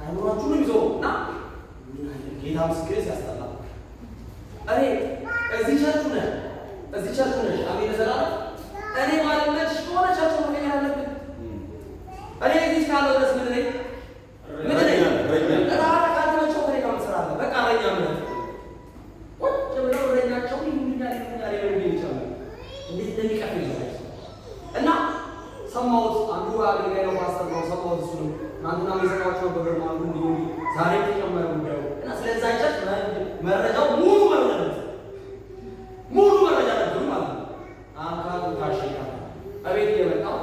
አይኖራችሁንም ይዞ እና ጌታ ምስክሬ ሲያስጠላ እኔ እዚህ ቸርቹ ነሽ አሜን ዘላለም እኔ ማለትሽ ከሆነ ቸርቹ መቀየር አለብን። እኔ እዚህ እስካለሁ ድረስ ምን ነኝ ካልተመቸው ከኔ ጋር መስራት በቃ ረኛ ምነት ቁጭ ብለው ረኛቸው ይሁኛል ይቻላል እንዴት እንደሚቀፍ ይዘዋል እና ሰማሁት። አንዱ አገልጋይ ነው ፓስተር ነው ሰማሁት። እሱ ነው አንዱና መሰራቸው በግርማ አንዱ ዛሬ ተጨመረ ጉዳዩ እና ስለዛ ቸርች መረጃው ሙሉ መረጃ ነው ማለት ነው። አካሉ ታሽካ አቤት የመጣው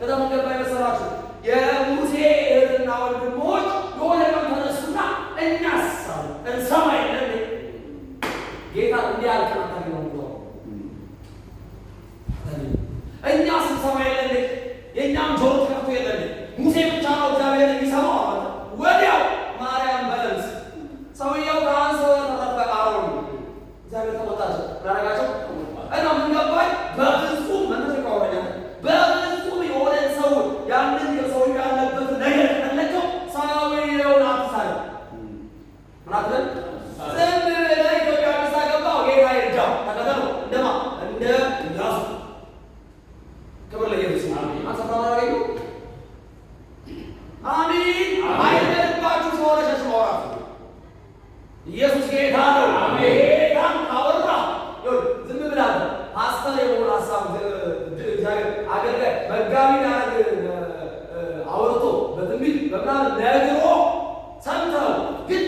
ከዛ ምን ገባ ይመስላችሁ? የሙሴ እህትና ወንድሞች የሆነ ቀን ተነሱና እኛስ እንሰማ የለን ጌታ እንዲህ አልከናታል ነው እኛ ስንሰማ የለን የእኛም ጆሮ ከፍቶ የለን ሙሴ ብቻ ነው እግዚአብሔር የሚሰማው አለ። ወዲያው ማርያም በለምስ ሰውየው ከአንሶ ተረፈ አሮን እግዚአብሔር ተቆጣቸው ላረጋቸው እና ምን ገባኝ በፍጹም መንፈስ ይቋወኛ በፍጹም የሆነ ሰው ያንን የሰው ያለበት ነገር ከፈለከው ሰውየውን አትሳለ ምናምን ዝም ብለህ ኢትዮጵያ ውስጥ ገባው ጌታ ይርዳው ተከተሉ እንደማ እንደ ያሱ ክብር ለኢየሱስ አሜን። አሰፋራሪ አሜን አይደልባችሁ ሰዎችሽ ማውራት ኢየሱስ ጌታ ነው። አሜን ጌታን ካወራ ዝም ብለህ ፓስተር የሆነ ሀሳብ እግዚአብሔር አገልጋይ መጋቢ ያደርግ አውርቶ በትንቢት በምናምን ነግሮ ሰምተው ግን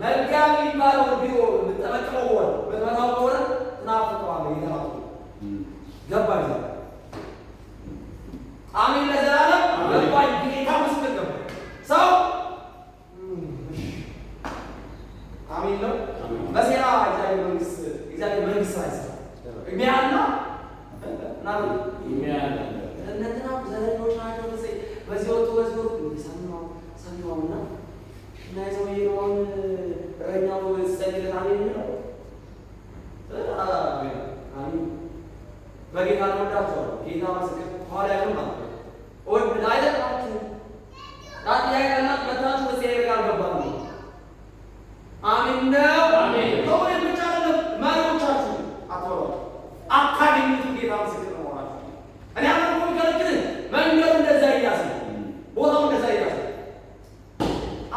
መጋቢ የሚባለው ቢሮ የምጠመቅመው ሆነ በመታው ከሆነ ትናፍቀዋለህ እየተናቁ ገባ ይዛል አሜን ለዘላለም ገባኝ ጌታ ምስክር ገባ ሰው አሜን ነው በሴራ እግዚአብሔር መንግስት አይሰራ የሚያና ናሉ የሚያና እነትና ዘረኞች ናቸው በዚህ ወጡ በዚህ ወጡ ሰማውና እና የሰውዬ ነውን እረኛው ጸልልን አሜን ነው አሜን በጌታ እንወዳቸዋለን። ጌታ ምስክር ኋላ ያለማ ወድ አይደላችሁ ዳት ያይቀና መታችሁ በዚህ ነገር አልገባም ነው አሜን ነው አሜን ነው ብቻ አይደለም ማሪዎቻችሁ አትወሩ አካዳሚቱ ጌታ ምስክር ነው ማለት እኔ አሁን ከልክል መንገዱ እንደዛ ይያዝ ቦታው እንደዛ ይያዝ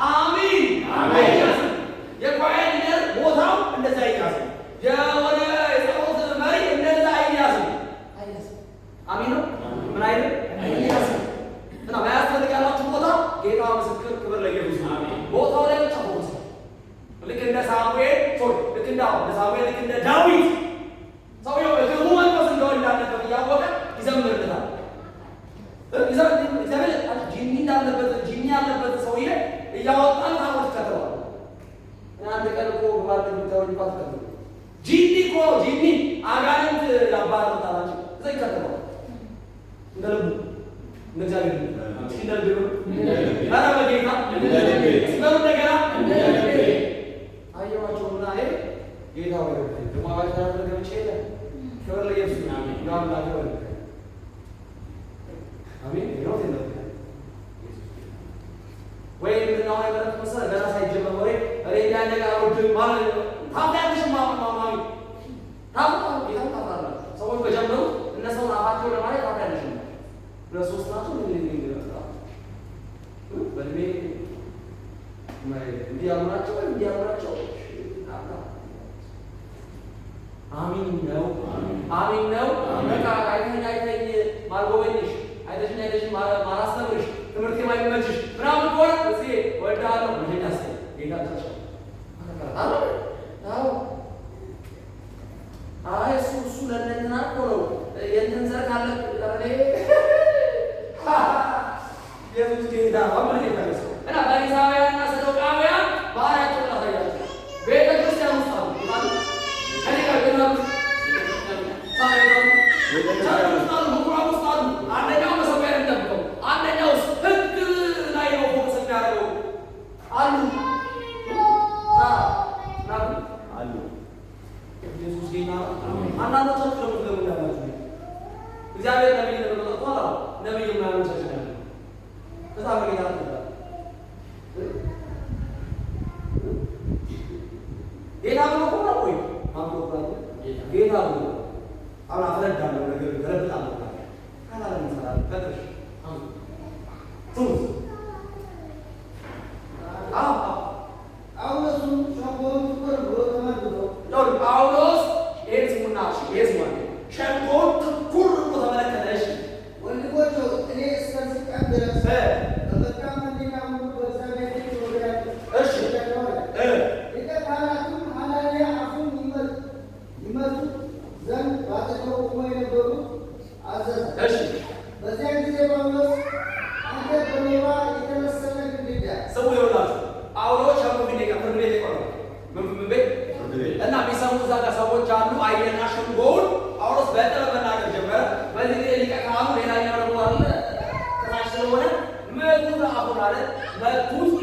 አሜን አሜን የቆየ ነገር ቦታው እንደዛ ይያዝ የወደ የጸሎት መሪ እንደዛ ይያዝ አሜን ነው ምን አይደል ይያዝ እና ማያስፈልጋላችሁ ቦታ ጌታ ምስክር ክብር ለኢየሱስ አሜን ቦታው ላይ ብቻ ሆኖ ልክ እንደ ሳሙኤል ልክ እንደ ዳዊት ሰውየው እግሩ መንፈስ እንደሆነ እንዳለበት እያወቀ ይዘምርለታል። እግዚአብሔር ጂኒ ያለበት ሰውዬ እያወጣን ታቦት ይከተለዋል። አንድ ቀን እኮ በማለት የምታወጅባት ከ ጂኒ አጋንንት ያባረታላቸው እዛ ይከተለዋል እንደ ልቡ እንደ እግዚአብሔር ሲነልብ ኧረ በጌታ ሲበሩ እንደገና አየኋቸውና ጌታ ወይ ለማዋጅ ተደረገች የለ ክብር ለኢየሱስ አሜን ጋር ላገው አሜን ነው ተነካ ወይ ምንድነው አይበረክ መሰለ ገና ሳይጀመር ወይ ሬዲያ ነገሮች ማለት ታውቂያለሽ ማማማሚ ጌታ ታውቃላ ሰዎች በጀመሩ እነሰው አፋቸው ለማለት ታውቂያለሽ ለሶስት ናቸው በእድሜ እንዲያምራቸው አሜን ነው አሜን ነው በቃ አይተኝ ማልጎበኝሽ አይተሽ ማላስተምርሽ ትምህርት የማይመችሽ ምናምን ከሆነ እዚህ ወዳለሁ ጌታ ተሻለ አይ እሱ ለእንትና እኮ ነው የእንትን ዘር ካለ ኢየሱስ ጌታ አምላክ ይመስገን እና ፈሪሳውያንና ሰዱቃውያን ባህሪያቸውን ላሳያቸው ቤተ ክርስቲያን ውስጥ አሉ እኔ ጋር ግን ምኩራብ ውስጥ አሉ። አንደኛው መሰዊያ የሚጠብቀው አንደኛው ህግ ላይ ነው ፎከስ የሚያደርገው አሉ አሉ ኢየሱስ ጌታ አንዳንዶቻችሁ ለምትገቡ እንዳላችሁ እግዚአብሔር ነቢይ ለመጠጣ ነቢይ የማያመቻችሁ ያለ ከዛ በጌታ ጌታ ብሎ እኮ ነው ወይ ጌታ ብሎ አሁን አፍረዳለሁ ነገር ገረብጣለሁ ካላለ እንሰራለን ፈጥሽ ጳውሎስም ሸንጎውን ትኩር ብሎ ተመልክቶ ጳውሎስ ይሄን ስሙና ይሄን ሸንጎውን ትኩር ብሎ ተመለከተ። እሺ ወንድሞች እኔ እስከዚህ ቀን ድረስ በመልካም ጳውሎስ አንተ በኖራ የተመሰለ ግድግዳ ሰው ይወላችሁ ጳውሎስ ሸንጎ ቢደቃ ፍርድ ቤት ይቆራል። ምን ቤት እና ቢሰሙ እዛ ጋር ሰዎች አሉ። አየና ሸንጎውን ጳውሎስ በጥበብ መናገር ጀመረ። በዚህ ጊዜ ሊቀ ካህኑ ሌላኛው ደግሞ አለ ከታች ስለሆነ መቱት አፉን አለ መቱት።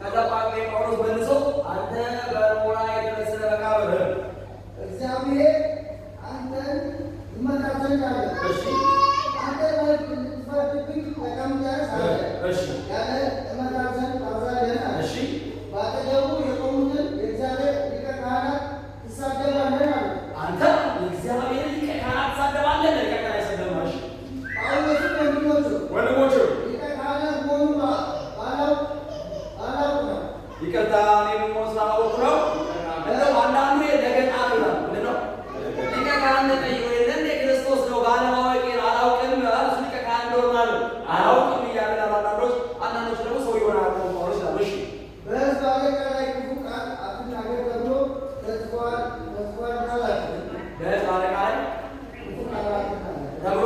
ከዛ ጳውሎስ መልሶ አንተ በኖራ የተመሰለ መቃብር እግዚአብሔር አንተን ይመታ ዘንድ አለ። እሺ አንተ ልትፈርድብኝ ተቀምጠህ ሳለ ያለ እመታ ዘንድ አዛለህ አለ። እሺ በአጠገቡ የቆሙትን የእግዚአብሔር ሊቀ ካህናት ትሳደባለህ አለ። አንተ የእግዚአብሔር ሊቀ ካህናት ትሳደባለህ። ሊቀ ካህናት ይሰደባል። ጳውሎስም ወንድሞቹ ሊቀ ካህናት መሆኑን ባላውቅ ነው። ይቅርታ እኔ ምን ስላላወቅሁ ነው። እንደው አንዳንዱ የደገጣ ይላል። ምንድን ነው ሊቀ ካህናት ጠይቆ የለም የክርስቶስ ነው ባለማወቄ አላውቅም እሱ ሊቀ ካህናት እንደሆነ አላውቅም እያለ አንዳንዶች ደግሞ ሰው ይሆናል ጳውሎስ ይላሉ። እሺ በሕዝብ አለቃ ላይ ክፉ ቃል አትናገር ተብሎ ተጽፏል አላቸው። በሕዝብ አለቃ ላይ ክፉ ቃል አትናገር ተብሎ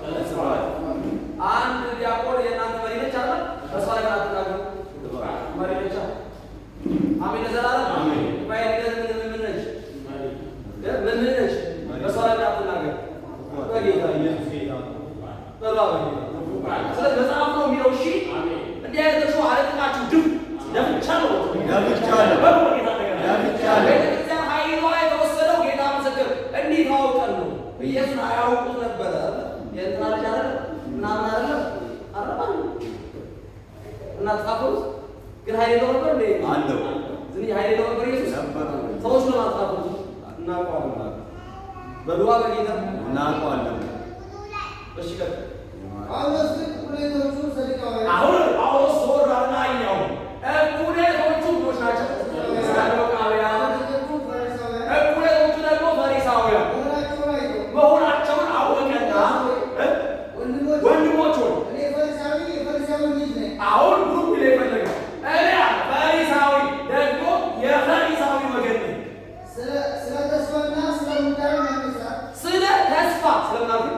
ተጽፏል። አንድ ዲያቆን የእናንተ መሪ ነች አለ በእሷ ላይ አትናገሩ መሪ ነች። አሜን ለዘላለም አሜን። ምን ነች? ምን ነች? በእሷ ላይ አትናገር በጌታ ኢየሱስ ስለዚህ መጽሐፍ ነው የሚለው። እሺ እንዲህ አይነት ሰው አለጥቃችሁ ድም ለብቻለሁ ቤተክርስቲያን ኃይሏ የተወሰደው ጌታ ምስክር እንዲህ ታውቀን ነው። ኢየሱስን አያውቁት ነበረ። የእንትና ልጅ አለ ምናምን አይደለም አረባል እና ተጻፈው ግን ኃይል የለው ነበር እንዴ? አለው ዝም ኃይል የለው ነበር ኢየሱስ ሰዎች ነው ማጥፋቱ እናውቀዋለን። በዱዓ በጌታ እናውቀዋለን። እሺ ቀጥ ጳውሎስ ግን እኩሌቶቹ ሰዱቃውያን አሁን ጳውሎስ ዞር አለና አየው። እኩሌቶቹ ምኖች ናቸው? ሰዱቃውያን። እኩሌቶቹ ደግሞ ፈሪሳውያን መሆናቸውን አወቀና ወንድሞች ሆይ እኔ ፈሪሳዊ የፈሪሳዊ ልጅ ነኝ። አሁን ግሩፕ ላይ ፈለገ እኔ ፈሪሳዊ ደግሞ የፈሪሳዊ ወገን ነኝ። ስለ ተስፋና ስለ ሙታን መነሳት ስለ ተስፋ ስለምናምን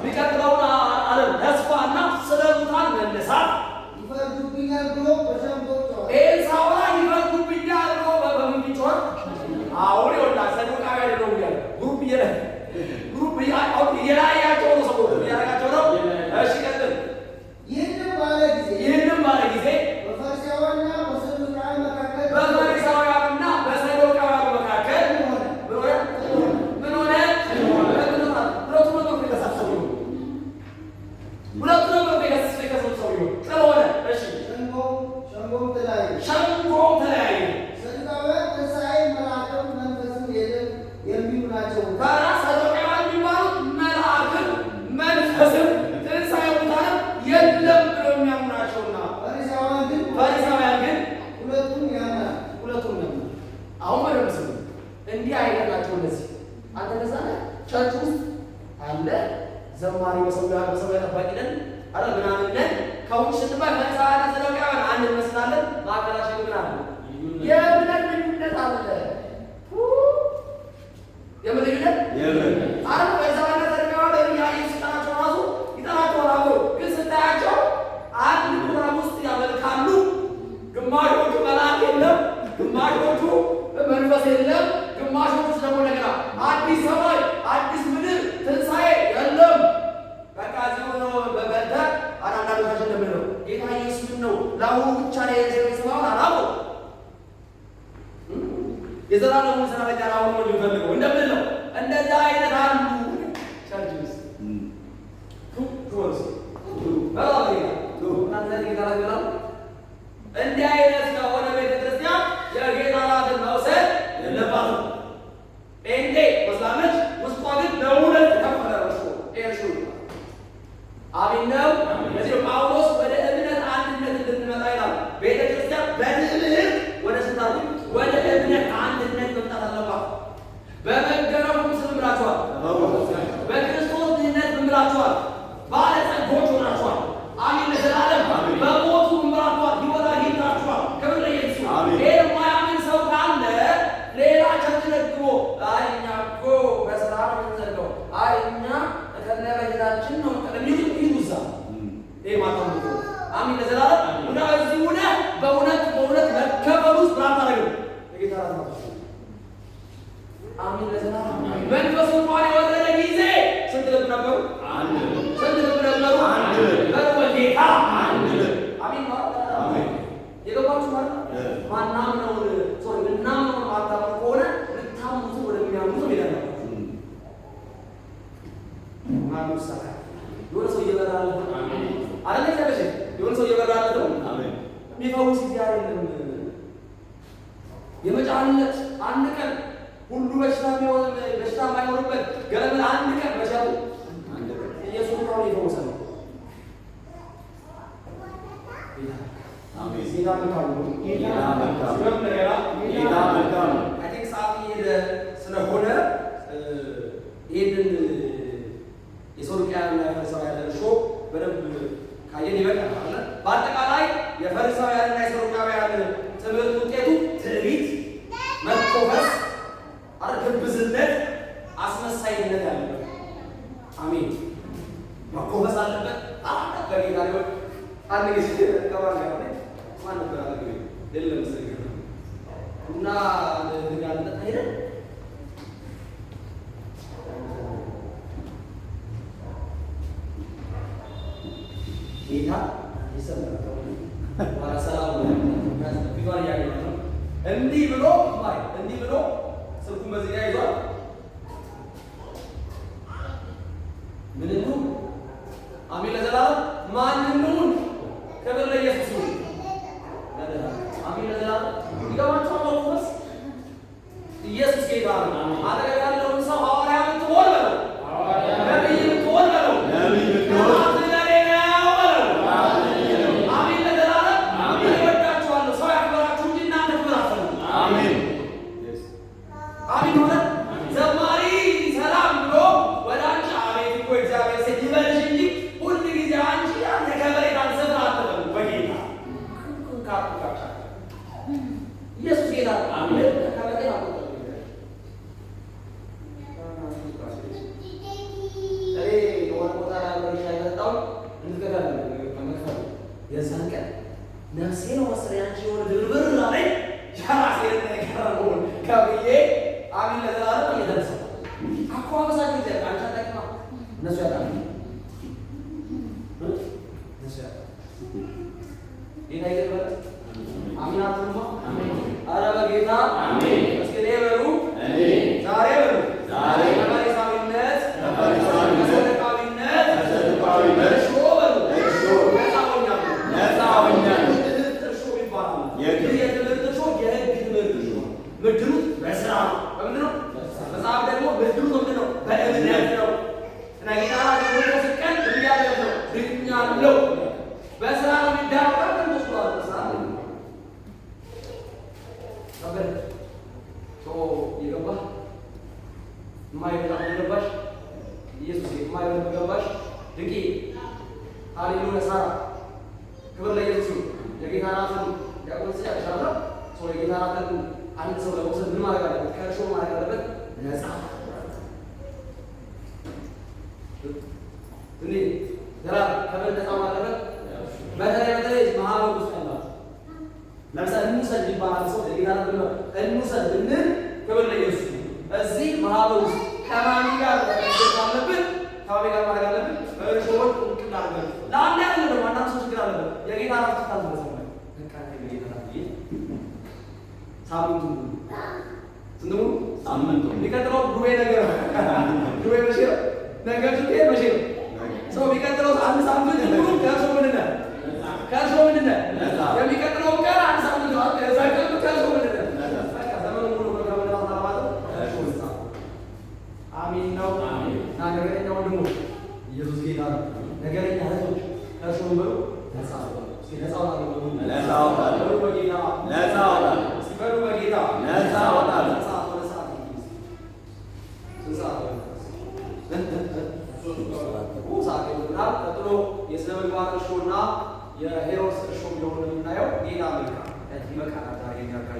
የሚቀጥለውን ዓለም ተስፋና ስለ ሙታን መነሳት ይፈርዱብኛል ብሎ በሸንጎ ጮኸ። ኤልሳዕ ይፈርዱብኛል ብሎ በምን ጮኸ? አሁን ይኸውልህ ሰዱቃዊ አይደለሁም እያለ ግሩፕ እየላያቸው ነው። ሰዎች እያደረጋቸው ነው። እሺ ቀጥል። ይህንም ባለ ጊዜ በፈሪሳውያንና በሰዱቃውያን መካከል በፈሪሳውያንና በሰዱቃውያን መካከል ምን ሆነ? ሁለቱ ነበር የከሰሱት ሰውዬው ስለሆነ እሺ ሸንጎም ተለያየ። ሰዱቃውያን ትንሣኤ መልአክም መንፈስም የለም የሚሉ ናቸው። ሰዱቃውያን የሚባሉት መልአክም መንፈስም ትንሣኤ ሙታንም የለም ብለው የሚያምኑ ናቸውና ፈሪሳውያን ግን ሁለቱም ያምናል። አሁን በደምብ ስሙ። እንዲህ አይነት ናቸው እነዚህ። አንተ ከዛ ቸርች ውስጥ አለ ዘማሪ በሰውያ ጠባቂ ነን አረ ምናምን ነን። ከውጭ ስትባል ፈሪሳውያንና ሰዱቃውያን አንድ እንመስላለን። ማዕከላችን ግን አለ የእምነት ልዩነት አለ። የምን ልዩነት? አረ ፈሪሳውያንና ሰዱቃውያን ኢየሱስ ሲጠራቸው ራሱ ይጠራቸዋል አብሮ። ግን ስታያቸው አንድ ፕሮግራም ውስጥ ያመልካሉ። ግማሾቹ መልአክ የለም፣ ግማሾቹ መንፈስ የለም፣ ግማሾቹ ደግሞ ነገር አዲስ ሰማይ አዲስ ምድር ትንሣኤ የለም። በቃ እዚሁ ነው በበልተ አንዳንዶቻችን እንደምንለው ጌታ ኢየሱስ ምን ነው ለአሁኑ ብቻ ላይ የሰማውን አላሙ የዘላለሙን ሰራተኛ ለአሁኑ ነው የሚፈልገው እንደምንለው እንደዛ አይነት አሉ ቸርች ውስጥ እንዲህ አይነት ከሆነ ቤተክርስቲያን የጌታ እራትን መውሰድ የለባትም። ጴንጤ መስላለች፣ ውስጧ ግን ለሁለት ተከፈለ። እርሱ አሜን ነው። ለዚህ ጳውሎስ ወደ እምነት አንድነት እንድንመጣ ይላል። ቤተክርስቲያን በትምህርት ወደ ስልጣን ወደ እምነት አንድነት መምጣት አለባት። በመገረሙ ስም ብላችኋል አሜን ለዘላለም እና እዚህ ሆነ በእውነት መከፈል ውስጥ ብርሃን ታደርገው የጌታ ራት ነው። አሜን ለዘላለም መንፈሱ እንኳን የወረደ ጊዜ ስንት ልብ ነበሩ? አንድ ልብ። ስንት ልብ ነበሩ? አንድ ልብ። በጌታ አንድ ልብ። አሜን ማለት አሜን። የገባችሁ ማለት ማናምነውን ሰው ምናምነውን ማታምኑ ከሆነ ልታምኑት ወደሚያምኑት ሄዳለ ማኑሳ የሆነ ሰው እየበራለ አሜን አይደል? ከበሽ የሆነ ሰው እየበራለ ነው አሜን። የሚፈውስ ጊዜ አይደለም። የመጫነት አንድ ቀን ሁሉ በሽታ የማይኖርበት ገለመል አንድ ቀን በሻው ኢየሱስ ነው ይፈውሳል። አሜን። ጌታ መልካም ነው። ጌታ መልካም ነው። አይ ቲንክ ሰዓት እየሄደ ስለሆነ ይሄንን የሰዱቃውያንና የፈሪሳውያን እርሾ በደንብ ካየን ይበቃል አለ። በአጠቃላይ የፈሪሳውያንና የሰዱቃውያን ትምህርት ውጤቱ ትዕቢት፣ መኮፈስ፣ ግብዝነት፣ አስመሳይነት ያለበት። አሜን። መኮፈስ አለበት በጌታ ሊሆን አንድ ጊዜ ገባን ጋር ማን ነበር አለ የለም መስለኝ እና ለጋለ አይደል ጌታ ይሰማው ሰላም ቢባል ያገኘው እንዲህ ብሎ ስልኩን በዚህ ጋር ይዟል። ምን ነው አሜን ለዘላለም ማንንም ክብር ለኢየሱስ ይሁን። አሜን ለዘላለም ይገባችኋል። ወንስ ኢየሱስ ጌታ ነው። አጠገብ ያለውን ሰው ሐዋርያ ብትሆን በለው፣ ነብይ ብትሆን በለው፣ አሜን ለዘላለም ይወዳችኋለሁ። ሰው ያክብራችሁ እንጂ እናንተ ክብር አትፈልጉ። አሜን አሜን ሆነ ዘማሪ ሰላም ብሎ ወደ አንቺ አቤት እኮ እግዚአብሔር ሴት ይበልሽ እንጂ ሁሉ ጊዜ አንቺ የከበሬታን ስፍራ አትበሉ። በጌታ ካካካ ኢየሱስ ጌታ አሜን። ከበሬታ የዛን ቀን ነፍሴ ነው መሰለኝ አንቺ የሆነ ድርብር ላይ ራሴ ነገራውን ከብዬ አሜን ለዘላለም እየደረሰ አኳበሳችሁ ጊዜ አንቺ አጠቅማ እነሱ ያጣሉ ጌታ ይገባል። አሜን አትማ አሜን። ኧረ በጌታ አሜን። እስኪ በሉ ዛሬ በሉ ከፈሪሳዊነት ከሰዱቃዊነት እርሾ በሉ ነፃ ሆኛለሁ። እርሾ ይባላል። የትምህርት እርሾ የህግ ትምህርት እርሾ ምድሩት በስራ ነው። በምንድን ነው? መጽሐፍ ደግሞ ምድሩት ምንድን ነው? በእምነት ነው። እና ጌታ ደግሞ ሲቀን እያለት ነው ድኛለሁ። በስራ ነው የሚዳረው። ተመስሏል። በስራ ነው ነገር ይገባህ የማይበላ ገባሽ ኢየሱስ የማይበላ ገባሽ ድንቂ ሃሌሉያ ሳራ ክብር ለኢየሱስ ይሁን። የጌታ ራስን ያቆንጽ ያሻራ ሰው የጌታ ራስን አንድ ሰው ለመውሰድ ምን ማድረግ አለበት? ከእርሾ ማድረግ አለበት። ነፃ እኔ ዘራ ከበል ነፃ ማድረግ በተለይ ማህበሩ ውስጥ ያላችሁ ለምሳሌ እንውሰድ ይባላል። ሰው የጌታ ራስን እንውሰድ ብንል ክብር ለኢየሱስ ይሁን። እዚህ ማህበሩ ውስጥ ከማን ጋር ተቀምጠን አለብን? ከማን ጋር ማድረግ አለብን? እርሾውን እንቅል አድርገን ለአንድ ያለ ደግሞ አንዳንድ ሰው ችግር አለበት። የጌታ ራስ ታልተሰማ ሳምንቱ ስንቱ ሳምንቱ የሚቀጥለው ዱቤ ነገር ዱቤ መቼ ነው? ነገ ዱቤ መቼ ነው? ሰው የሚቀጥለው አንድ ሳምንት ሙሉ ከእርሾ ምንድን ነው? ከእርሾ ምንድን ነው? የሚቀጥለው ቀን አንድ ሳምንት ነው። ከዛ ቀን ከእርሾ ምንድን ነው? በቃ ዘመኑ ሙሉ በከመዳው ታላማት እርሾ ነው። አሜን ነው። አሜን እና ነገረኛ ወንድሞች ኢየሱስ ጌታ ነው። ነገረኛ እህቶች ከእርሾ በሉ ነፃ ነው። ነፃ ነው። ነፃ ነው። በጌታ ነፃ ነው። በሉ በጌታ ነፃ ወጣለሁ። ቀጥሎ የስነ ምግባር እርሾና የሄሮድስ እርሾ ቢሆን የምናየው ጌታ መልካም ይበቃናል።